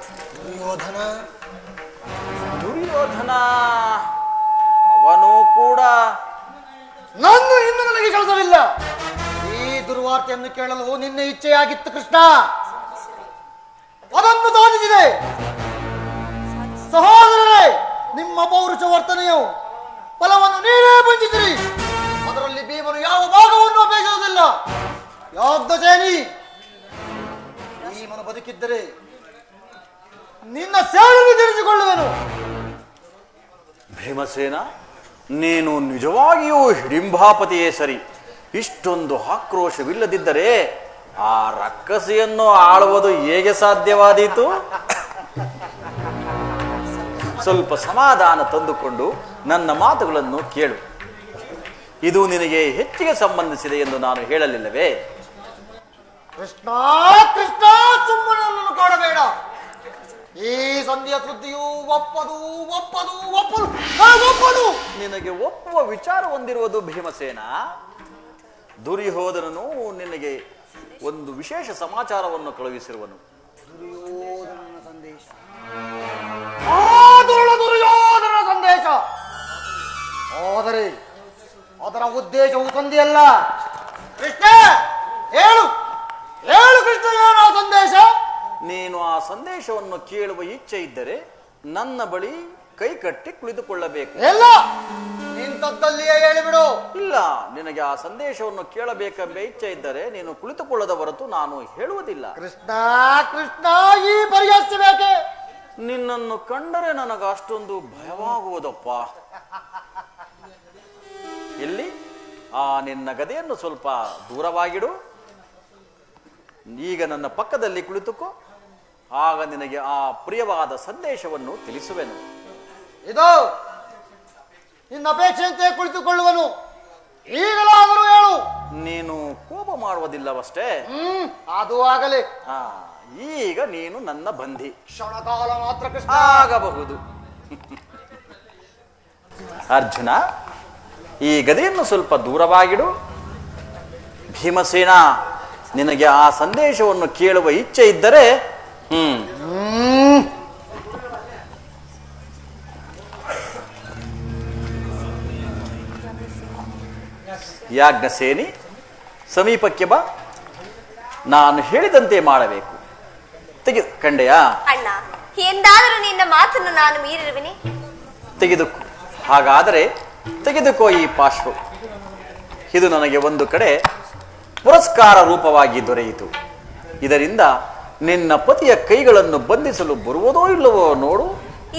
Speaker 3: ದುರ್ಯೋಧನ ಅವನು ಕೂಡ.
Speaker 2: ಇನ್ನು ನನಗೆ ಕೆಲಸವಿಲ್ಲ. ಈ ದುರ್ವಾರ್ತೆಯನ್ನು ಕೇಳಲು ನಿನ್ನ ಇಚ್ಛೆಯಾಗಿತ್ತು ಕೃಷ್ಣ, ಅದನ್ನು ಸಾಧಿಸಿದೆ. ಸಹೋದರರೇ, ನಿಮ್ಮ ಪೌರುಷ ವರ್ತನೆಯು ಫಲವನ್ನು ನೀವೇ ಬಂಧಿಸಿರಿ. ಅದರಲ್ಲಿ ಭೀಮನು ಯಾವ ಭಾಗವನ್ನು ಅಪೇಕ್ಷಿಸುವುದಿಲ್ಲ. ಯಾಗ್ಧಸೇನಿ, ಭೀಮನು ಬದುಕಿದ್ದರೆ ನಿನ್ನ ಸೇವೆಯನ್ನು ತೀರಿಸಿಕೊಳ್ಳುವೆನು.
Speaker 3: ಭೀಮಸೇನ, ನೀನು ನಿಜವಾಗಿಯೂ ಹಿಡಿಂಬಾಪತಿಯೇ ಸರಿ. ಇಷ್ಟೊಂದು ಆಕ್ರೋಶವಿಲ್ಲದಿದ್ದರೆ ಆ ರಕ್ಕಸಿಯನ್ನು ಆಳುವುದು ಹೇಗೆ ಸಾಧ್ಯವಾದೀತು? ಸ್ವಲ್ಪ ಸಮಾಧಾನ ತಂದುಕೊಂಡು ನನ್ನ ಮಾತುಗಳನ್ನು ಕೇಳು. ಇದು ನಿನಗೆ ಹೆಚ್ಚಿಗೆ ಸಂಬಂಧಿಸಿದೆ ಎಂದು ನಾನು ಹೇಳಲಿಲ್ಲವೇ?
Speaker 2: ಕೃಷ್ಣ ಕೃಷ್ಣ, ಸುಮ್ಮನೆ ನನ್ನನ್ನು ಕಾಡಬೇಡ. ಈ ಸಂಧಿಯ ಸುದ್ದಿಯು ಒಪ್ಪದು ಒಪ್ಪದು ಒಪ್ಪದು ಒಪ್ಪದು.
Speaker 3: ನಿನಗೆ ಒಪ್ಪುವ ವಿಚಾರ ಹೊಂದಿರುವುದು ಭೀಮಸೇನ. ದುರ್ಯೋಧನನು ನಿನಗೆ ಒಂದು ವಿಶೇಷ ಸಮಾಚಾರವನ್ನು ಕಳುಹಿಸಿರುವನು.
Speaker 2: ದುರ್ಯೋಧನನ ಸಂದೇಶ, ದುರ್ಯೋಧನನ ಸಂದೇಶ. ಆದರೆ ಅದರ ಉದ್ದೇಶವು ಸಂಧಿಯಲ್ಲ. ಕೃಷ್ಣ ಹೇಳು, ಹೇಳು ಕೃಷ್ಣ, ಏನು ಆ ಸಂದೇಶ?
Speaker 3: ನೀನು ಆ ಸಂದೇಶವನ್ನು ಕೇಳುವ ಇಚ್ಛೆ ಇದ್ದರೆ ನನ್ನ ಬಳಿ ಕೈ ಕಟ್ಟಿ ಕುಳಿತುಕೊಳ್ಳಬೇಕು.
Speaker 2: ಎಲ್ಲ ನಿಂತದ್ದಲ್ಲಿಯೇ ಹೇಳಿಬಿಡು.
Speaker 3: ಇಲ್ಲ, ನಿನಗೆ ಆ ಸಂದೇಶವನ್ನು ಕೇಳಬೇಕೆಂಬ ಇಚ್ಛೆ ಇದ್ದರೆ ನೀನು ಕುಳಿತುಕೊಳ್ಳದ ಹೊರತು ನಾನು ಹೇಳುವುದಿಲ್ಲ.
Speaker 2: ಕೃಷ್ಣ ಕೃಷ್ಣ, ಈ ಪರಿಹರಿಸಿ ಬೇಕೆ?
Speaker 3: ನಿನ್ನನ್ನು ಕಂಡರೆ ನನಗ ಅಷ್ಟೊಂದು ಭಯವಾಗುವುದಪ್ಪ. ಎಲ್ಲಿ ಆ ನಿನ್ನ ಗದೆಯನ್ನು ಸ್ವಲ್ಪ ದೂರವಾಗಿಡು. ಈಗ ನನ್ನ ಪಕ್ಕದಲ್ಲಿ ಕುಳಿತುಕೋ. ಆಗ ನಿನಗೆ ಆ ಪ್ರಿಯವಾದ ಸಂದೇಶವನ್ನು ತಿಳಿಸುವೆನು.
Speaker 2: ಇದು ನಿನ್ನ ಅಪೇಕ್ಷೆಯಂತೆ ಕುಳಿತುಕೊಳ್ಳುವನು. ಈಗಲಾದರೂ ಹೇಳು.
Speaker 3: ನೀನು ಕೋಪ ಮಾಡುವುದಿಲ್ಲವಷ್ಟೇ.
Speaker 2: ಅದು ಆಗಲಿ.
Speaker 3: ಈಗ ನೀನು ನನ್ನ ಬಂಧಿ.
Speaker 2: ಕ್ಷಣಕಾಲ ಮಾತ್ರ ಕೃಷ್ಣ.
Speaker 3: ಆಗಬಹುದು. ಅರ್ಜುನ, ಈ ಗದೆಯನ್ನು ಸ್ವಲ್ಪ ದೂರವಾಗಿಡು. ಭೀಮಸೇನ, ನಿನಗೆ ಆ ಸಂದೇಶವನ್ನು ಕೇಳುವ ಇಚ್ಛೆ ಇದ್ದರೆ ಯಾಜ್ಞಸೇನಿ, ಸಮೀಪಕ್ಕೆ ಬಾ. ನಾನು ಹೇಳಿದಂತೆ ಮಾಡಬೇಕು. ಕಂಡೆಯಾ?
Speaker 1: ಅಣ್ಣ, ಎಂದಾದರೂ ನಿನ್ನ ಮಾತನ್ನು ನಾನು ಮೀರಿರುವೆನೆ?
Speaker 3: ತೆಗೆದುಕೋ. ಹಾಗಾದರೆ ತೆಗೆದುಕೋ ಈ ಪಾರ್ಶ್ವ. ಇದು ನನಗೆ ಒಂದು ಕಡೆ ಪುರಸ್ಕಾರ ರೂಪವಾಗಿ ದೊರೆಯಿತು. ಇದರಿಂದ ನಿನ್ನ ಪತಿಯ ಕೈಗಳನ್ನು ಬಂಧಿಸಲು ಬರುವುದೋ ಇಲ್ಲವೋ ನೋಡು.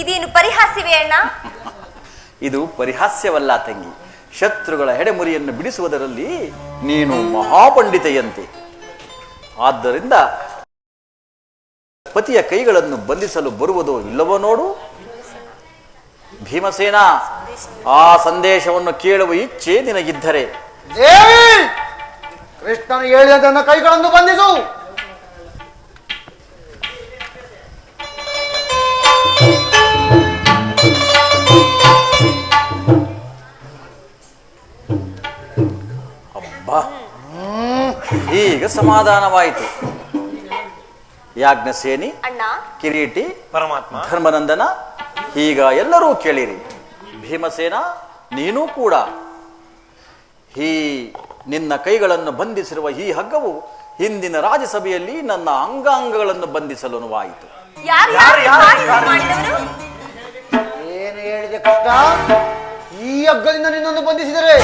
Speaker 1: ಇದೇನು ಪರಿಹಾಸ್ಯವೇ ಅಣ್ಣ?
Speaker 3: ಇದು ಪರಿಹಾಸ್ಯವಲ್ಲ ತಂಗಿ. ಶತ್ರುಗಳ ಹೆಡೆಮುರಿಯನ್ನು ಬಿಡಿಸುವುದರಲ್ಲಿ ನೀನು ಮಹಾಪಂಡಿತೆಯಂತೆ. ಆದ್ದರಿಂದ ಪತಿಯ ಕೈಗಳನ್ನು ಬಂಧಿಸಲು ಬರುವುದೋ ಇಲ್ಲವೋ ನೋಡು. ಭೀಮಸೇನ, ಆ ಸಂದೇಶವನ್ನು ಕೇಳುವ ಇಚ್ಛೆ ನಿನಗಿದ್ದರೆ
Speaker 2: ದೇವಿ, ಕೃಷ್ಣನು ಹೇಳಿದ ನನ್ನ ಕೈಗಳನ್ನು ಬಂಧಿಸು.
Speaker 3: ಅಬ್ಬಾ, ಈಗ ಸಮಾಧಾನವಾಯಿತು. ಯಾಜ್ಞಸೇನಿ,
Speaker 1: ಅಣ್ಣ,
Speaker 3: ಕಿರೀಟಿ,
Speaker 4: ಪರಮಾತ್ಮ,
Speaker 3: ಧರ್ಮನಂದನ, ಈಗ ಎಲ್ಲರೂ ಕೇಳಿರಿ. ಭೀಮಸೇನ, ನೀನೂ ಕೂಡ ಈ ನಿನ್ನ ಕೈಗಳನ್ನು ಬಂಧಿಸಿರುವ ಈ ಹಗ್ಗವು ಹಿಂದಿನ ರಾಜ್ಯಸಭೆಯಲ್ಲಿ ನನ್ನ ಅಂಗಾಂಗಗಳನ್ನು ಬಂಧಿಸಲು ಆಯಿತು.
Speaker 2: ಏನು ಹೇಳಿದೆ ಕೃಷ್ಣ? ಈ ಹಗ್ಗದಿಂದ ನಿನ್ನನ್ನು ಬಂಧಿಸಿದರೆ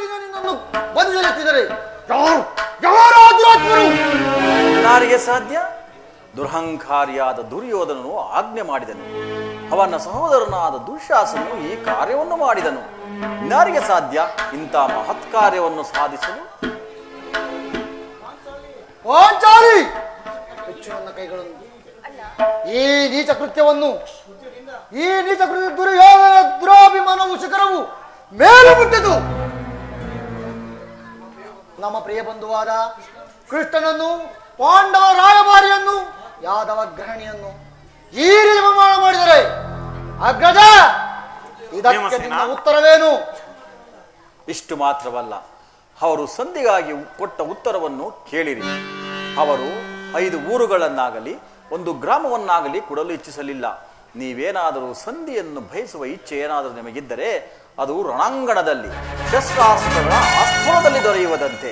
Speaker 2: ಬಾಣಗಳಿಂದ ನಿನ್ನನ್ನು ಬಂಧಿಸಲಿತ್ತಿದ್ದಾರೆ. ಯಾರು ದುರಾತ್ಮರು?
Speaker 3: ಯಾರಿಗೆ ಸಾಧ್ಯ? ದುರಹಂಕಾರಿಯಾದ ದುರ್ಯೋಧನನು ಆಜ್ಞೆ ಮಾಡಿದನು. ಅವನ ಸಹೋದರನಾದ ದುಶ್ಯಾಸನು ಈ ಕಾರ್ಯವನ್ನು ಮಾಡಿದನು. ಯಾರಿಗೆ ಸಾಧ್ಯ ಇಂಥ ಮಹತ್ ಕಾರ್ಯವನ್ನು ಸಾಧಿಸಲು?
Speaker 2: ಪಾಂಚಾಲಿ, ಹೆಚ್ಚು ನನ್ನ ಕೈಗಳನ್ನು. ಈ ನೀಚ ಕೃತ್ಯವನ್ನು, ಈ ನೀಚ ಕೃತ್ಯ ದುರ್ಯೋಧನ ದುರಾಭಿಮಾನವು ಶಿಖರವು ಮೇಲು ಮುಟ್ಟಿತು. ನಮ್ಮ ಪ್ರಿಯ ಬಂಧುವಾದ ಕೃಷ್ಣನನ್ನು, ಪಾಂಡವ ರಾಯಭಾರಿಯನ್ನು, ಯಾದವ ಗ್ರಹಣಿಯನ್ನು ಈ ರೀತಿ ಅವಮಾನ ಮಾಡಿದರೆ ಅಗ್ರಜ, ಇದಕ್ಕೆ ನಿನ್ನ ಉತ್ತರವೇನು?
Speaker 3: ಇಷ್ಟು ಮಾತ್ರವಲ್ಲ, ಅವರು ಸಂಧಿಗಾಗಿ ಕೊಟ್ಟ ಉತ್ತರವನ್ನು ಕೇಳಿರಿ. ಅವರು 5 ಊರುಗಳನ್ನಾಗಲಿ 1 ಗ್ರಾಮವನ್ನಾಗಲಿ ಕೊಡಲು ಇಚ್ಛಿಸಲಿಲ್ಲ. ನೀವೇನಾದರೂ ಸಂಧಿಯನ್ನು ಬಯಸುವ ಇಚ್ಛೆ ಏನಾದರೂ ನಿಮಗಿದ್ದರೆ ಅದು ರಣಾಂಗಣದಲ್ಲಿ ಶಸ್ತ್ರಾಸ್ತ್ರಗಳ ಅಸ್ತ್ರದಲ್ಲಿ ದೊರೆಯುವುದಂತೆ.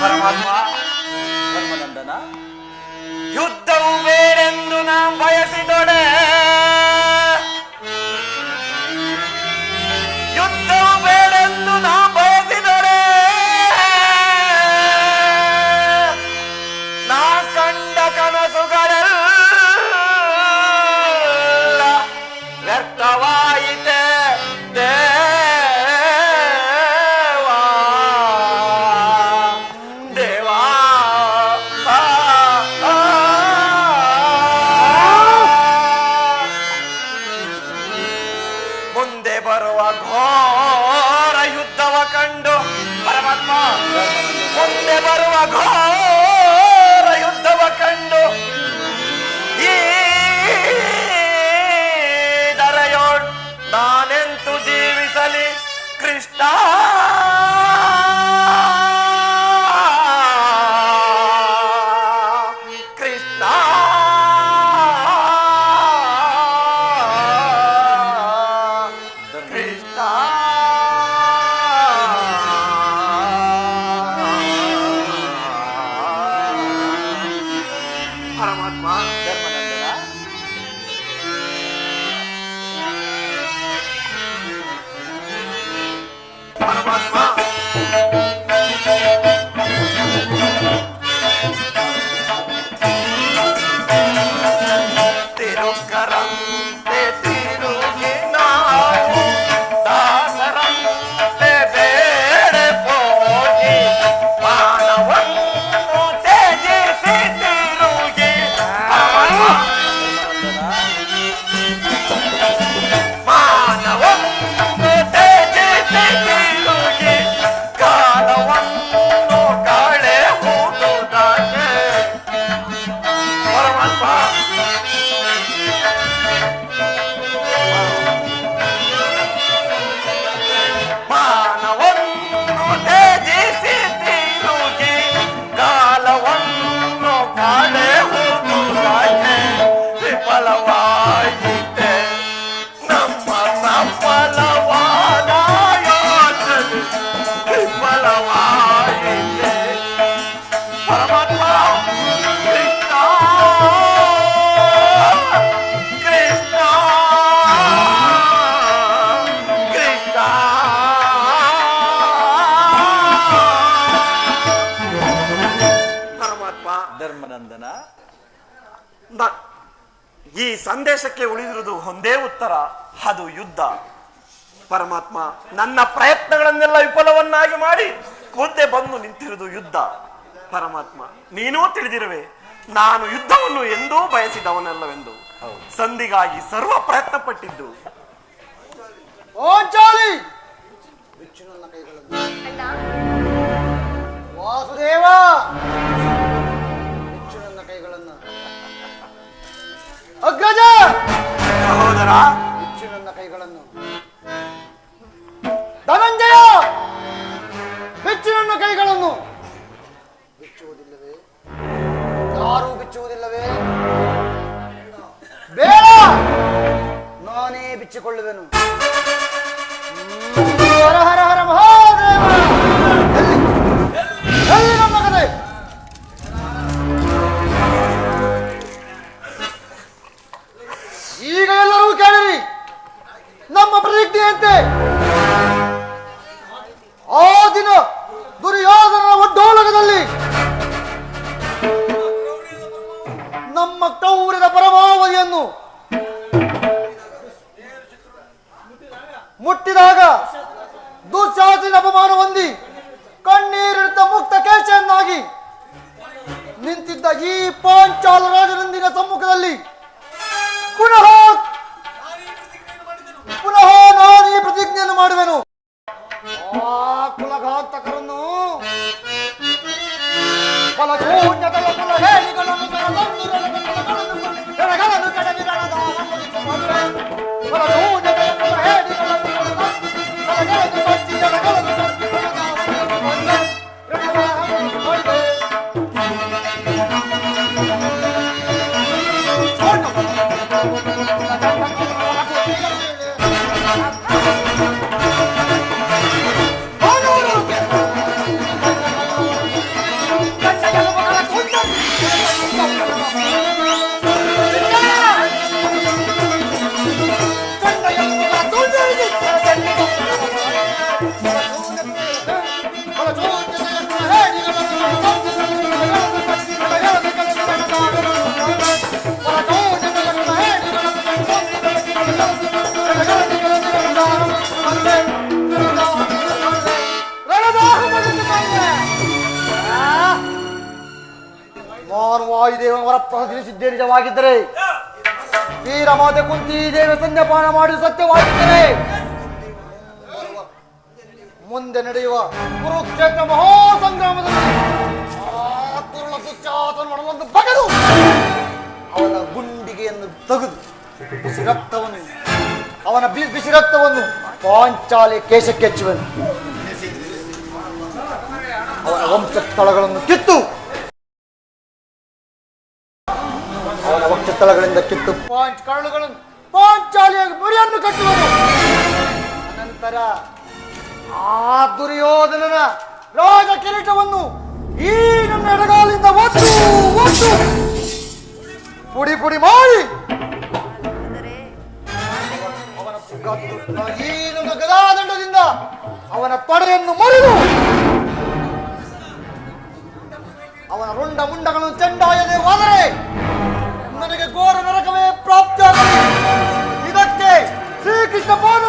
Speaker 4: ಪರಮಾತ್ಮ,
Speaker 3: ಧರ್ಮನಂದನ,
Speaker 4: ಯುದ್ಧವು ಬೇರೆಂದು ನಾ ಬಯಸಿದೊಡೆ, ಯುದ್ಧವು ಬೇರೆಂದು ನಾ ಬಯಸಿದೊಡೆ, ನಾ ಕಂಡ ಕನಸುಗಳೆಲ್ಲ ವ್ಯರ್ಥವಾಯಿತೆ ದೇವಾ, ದೇವಾ. ಮುಂದೆ ಬರುವ ಘೋರ ಯುದ್ಧವ ಕಂಡು ಪರಮಾತ್ಮ, ಮುಂದೆ ಬರುವ ಘೋರ ಯುದ್ಧವ ಕಂಡು ಈ ದರೆಯೋಳ್ ನಾನೆಂತು ಜೀವಿಸಲಿ ಕೃಷ್ಣ. ಕೃಷ್ಣ ಕೃಷ್ಣ ಪರಮಾತ್ಮ,
Speaker 3: ಧರ್ಮನಂದನ,
Speaker 4: ಪರಮಾತ್ಮ, ತಿರುಕರಂತೆ ತಿರುಗಿ ನಾವು ದಾಸರಂತೆ ಬೇರೆ ಹೋಗಿ ಮಾನವನ್ನು ತ್ಯಜಿಸಿ ತಿರುಗಿ. ಮಾನವನ್ನು ತ್ಯಜಿಸಿ ತಿರುಗಿ ಕಾಲವನ್ನು ಕಳೆಯುವುದಾಗೆ. ಪರಮಾತ್ಮ, ಮಾನವನ್ನು ತ್ಯಜಿಸಿ ತಿರುಗಿ ಕಾಲವನ್ನು ಕಳೆಯುವುದಾಗೆ. ವಿಫಲವಾಯಿತೆ ನಮ್ಮ ಸಫಲವಾದ ಯೋಚನೆ, ವಿಫಲವಾಯಿತೆ. ಪರಮಾತ್ಮ, ಕೃಷ್ಣ ಕೃಷ್ಣ ಕೃಷ್ಣ. ಪರಮಾತ್ಮ,
Speaker 3: ಧರ್ಮನಂದನ,
Speaker 4: ಈ ಸಂದೇಶಕ್ಕೆ ಉಳಿದಿರುವುದು ಒಂದೇ ಉತ್ತರ, ಅದು ಯುದ್ಧ. ಪರಮಾತ್ಮ, ನನ್ನ ಪ್ರಯತ್ನಗಳನ್ನೆಲ್ಲ ವಿಫಲವನ್ನಾಗಿ ಮಾಡಿ ಮುಂದೆ ಬಂದು ನಿಂತಿರುವುದು ಯುದ್ಧ. ಪರಮಾತ್ಮ, ನೀನೂ ತಿಳಿದಿರುವೆ, ನಾನು ಯುದ್ಧವನ್ನು ಎಂದೂ ಬಯಸಿದವನಲ್ಲವೆಂದು. ಸಂಧಿಗಾಗಿ ಸರ್ವ ಪ್ರಯತ್ನ ಪಟ್ಟಿದ್ದು.
Speaker 2: ಪಾಂಚಾಲಿ, ಬಿಚ್ಚು ನನ್ನ ಕೈಗಳನ್ನು.
Speaker 1: ಅಣ್ಣ,
Speaker 2: ವಾಸುದೇವ, ಬಿಚ್ಚು ನನ್ನ ಕೈಗಳನ್ನು. ಅಗ್ರಜ,
Speaker 4: ಸಹೋದರ,
Speaker 2: ಬಿಚ್ಚು ನನ್ನ ಕೈಗಳನ್ನು. ಧನಂಜಯ, ಬಿಚ್ಚು ನನ್ನ ಕೈಗಳನ್ನು. ಬಿಚ್ಚುವುದಿಲ್ಲವೇ? ಯಾರೂ ಬಿಚ್ಚುವುದಿಲ್ಲವೇ? ಬೇಡ, ನಾನೇ ಬಿಚ್ಚಿಕೊಳ್ಳುವೆನು. ಹರ ಹರ ಹರ ಮಹಾದೇವ. ಎಲ್ಲಿ ನಮ್ಮ ಕಥೆ? ಈಗ ಎಲ್ಲರೂ ಕೇಳಿರಿ, ನಮ್ಮ ಪ್ರತಿಜ್ಞೆಯಂತೆ ಮುರಿದ ಪರಮಾವಧಿಯನ್ನು ಮುಟ್ಟಿದಾಗ ದುಶ್ಯಾಸನ ಅಪಮಾನ ಹೊಂದಿ ಕಣ್ಣೀರಿಡುತ್ತ ಮುಕ್ತ ಕೇಶನ್ನಾಗಿ ನಿಂತಿದ್ದ ಈ ಪಾಂಚಾಲ ರಾಜನಂದಿನ ಸಮ್ಮುಖದಲ್ಲಿ ಪುನಃ ನಾನು ಈ ಪ್ರತಿಜ್ಞೆಯನ್ನು ಮಾಡುವೆನು. ಆ ಕುಲಘಾತಕರನ್ನು ಬಲಶೂನ್ಯತೆಯ ಕುಲಹೇಳಿಗಳನ್ನು ಎಳೆಗಳನ್ನು ಕಡಗಿರಣದ ಬಲಶೂನ್ಯತೆಯ ಕುಲಹೇಳಿಗಳನ್ನು ಎಳೆಗಳನ್ನು ಕಚ್ಚಿ ಎಳೆಗಳನ್ನು ನಾನು ವಾಯುದೇವನ ವರಪ್ರಸಾದಿಸಿದ್ದೇ ನಿಜವಾಗಿದ್ದರೆ ವೀರಮಾತೆ ಕುಂತಿ ದೇವಿ ಸಂಧ್ಯಪಾನ ಮಾಡಿ ಸತ್ಯವಾಗಿದ್ದರೆ ಮುಂದೆ ನಡೆಯುವ ಕುರುಕ್ಷೇತ್ರ ಮಹಾಸಂಗ್ರಾಮದಲ್ಲಿ ಆ ಕುರುಳ ದುಶ್ಯಾಸನ ಮಾಡಲೊಂದು ಬಗೆದು ಅವನ ಗುಂಡಿಗೆಯನ್ನು ತೆಗೆದು ಬಿಸಿ ರಕ್ತವನ್ನು ಪಾಂಚಾಲಿ ಕೇಶಕ್ಕೆ ಹಚ್ಚುವನು. ಅವನ ವಂಶಸ್ಥಳಗಳನ್ನು ಕಿತ್ತು ಅವನ ವಕ್ಷಸ್ಥಳಗಳಿಂದ ಕಿತ್ತು ಕರಳುಗಳನ್ನು ಪಾಂಚಾಲಿಯ ಮುಡಿಯನ್ನು ಕಟ್ಟುವರು. ಅನಂತರ ಆ ದುರ್ಯೋಧನನ ರಾಜ ಕಿರೀಟವನ್ನು ಈ ನನ್ನ ಎಡಗಾಲಿಂದ ಒತ್ತು ಪುಡಿ ಪುಡಿ ಮಾಡಿ ಈ ನನ್ನ ಗದಾದಂಡದಿಂದ ಅವನ ತೊಡೆಯನ್ನು ಮುರಿದು ಅವನ ರುಂಡ ಮುಂಡಗಳನ್ನು ಚೆಂಡಾಯದೆ ಹೋದರೆ ನನಗೆ ಘೋರ ನರಕವೇ ಪ್ರಾಪ್ತಿಯಾಗಲಿ. ಇದಕ್ಕೆ ಶ್ರೀಕೃಷ್ಣ ಪಾದ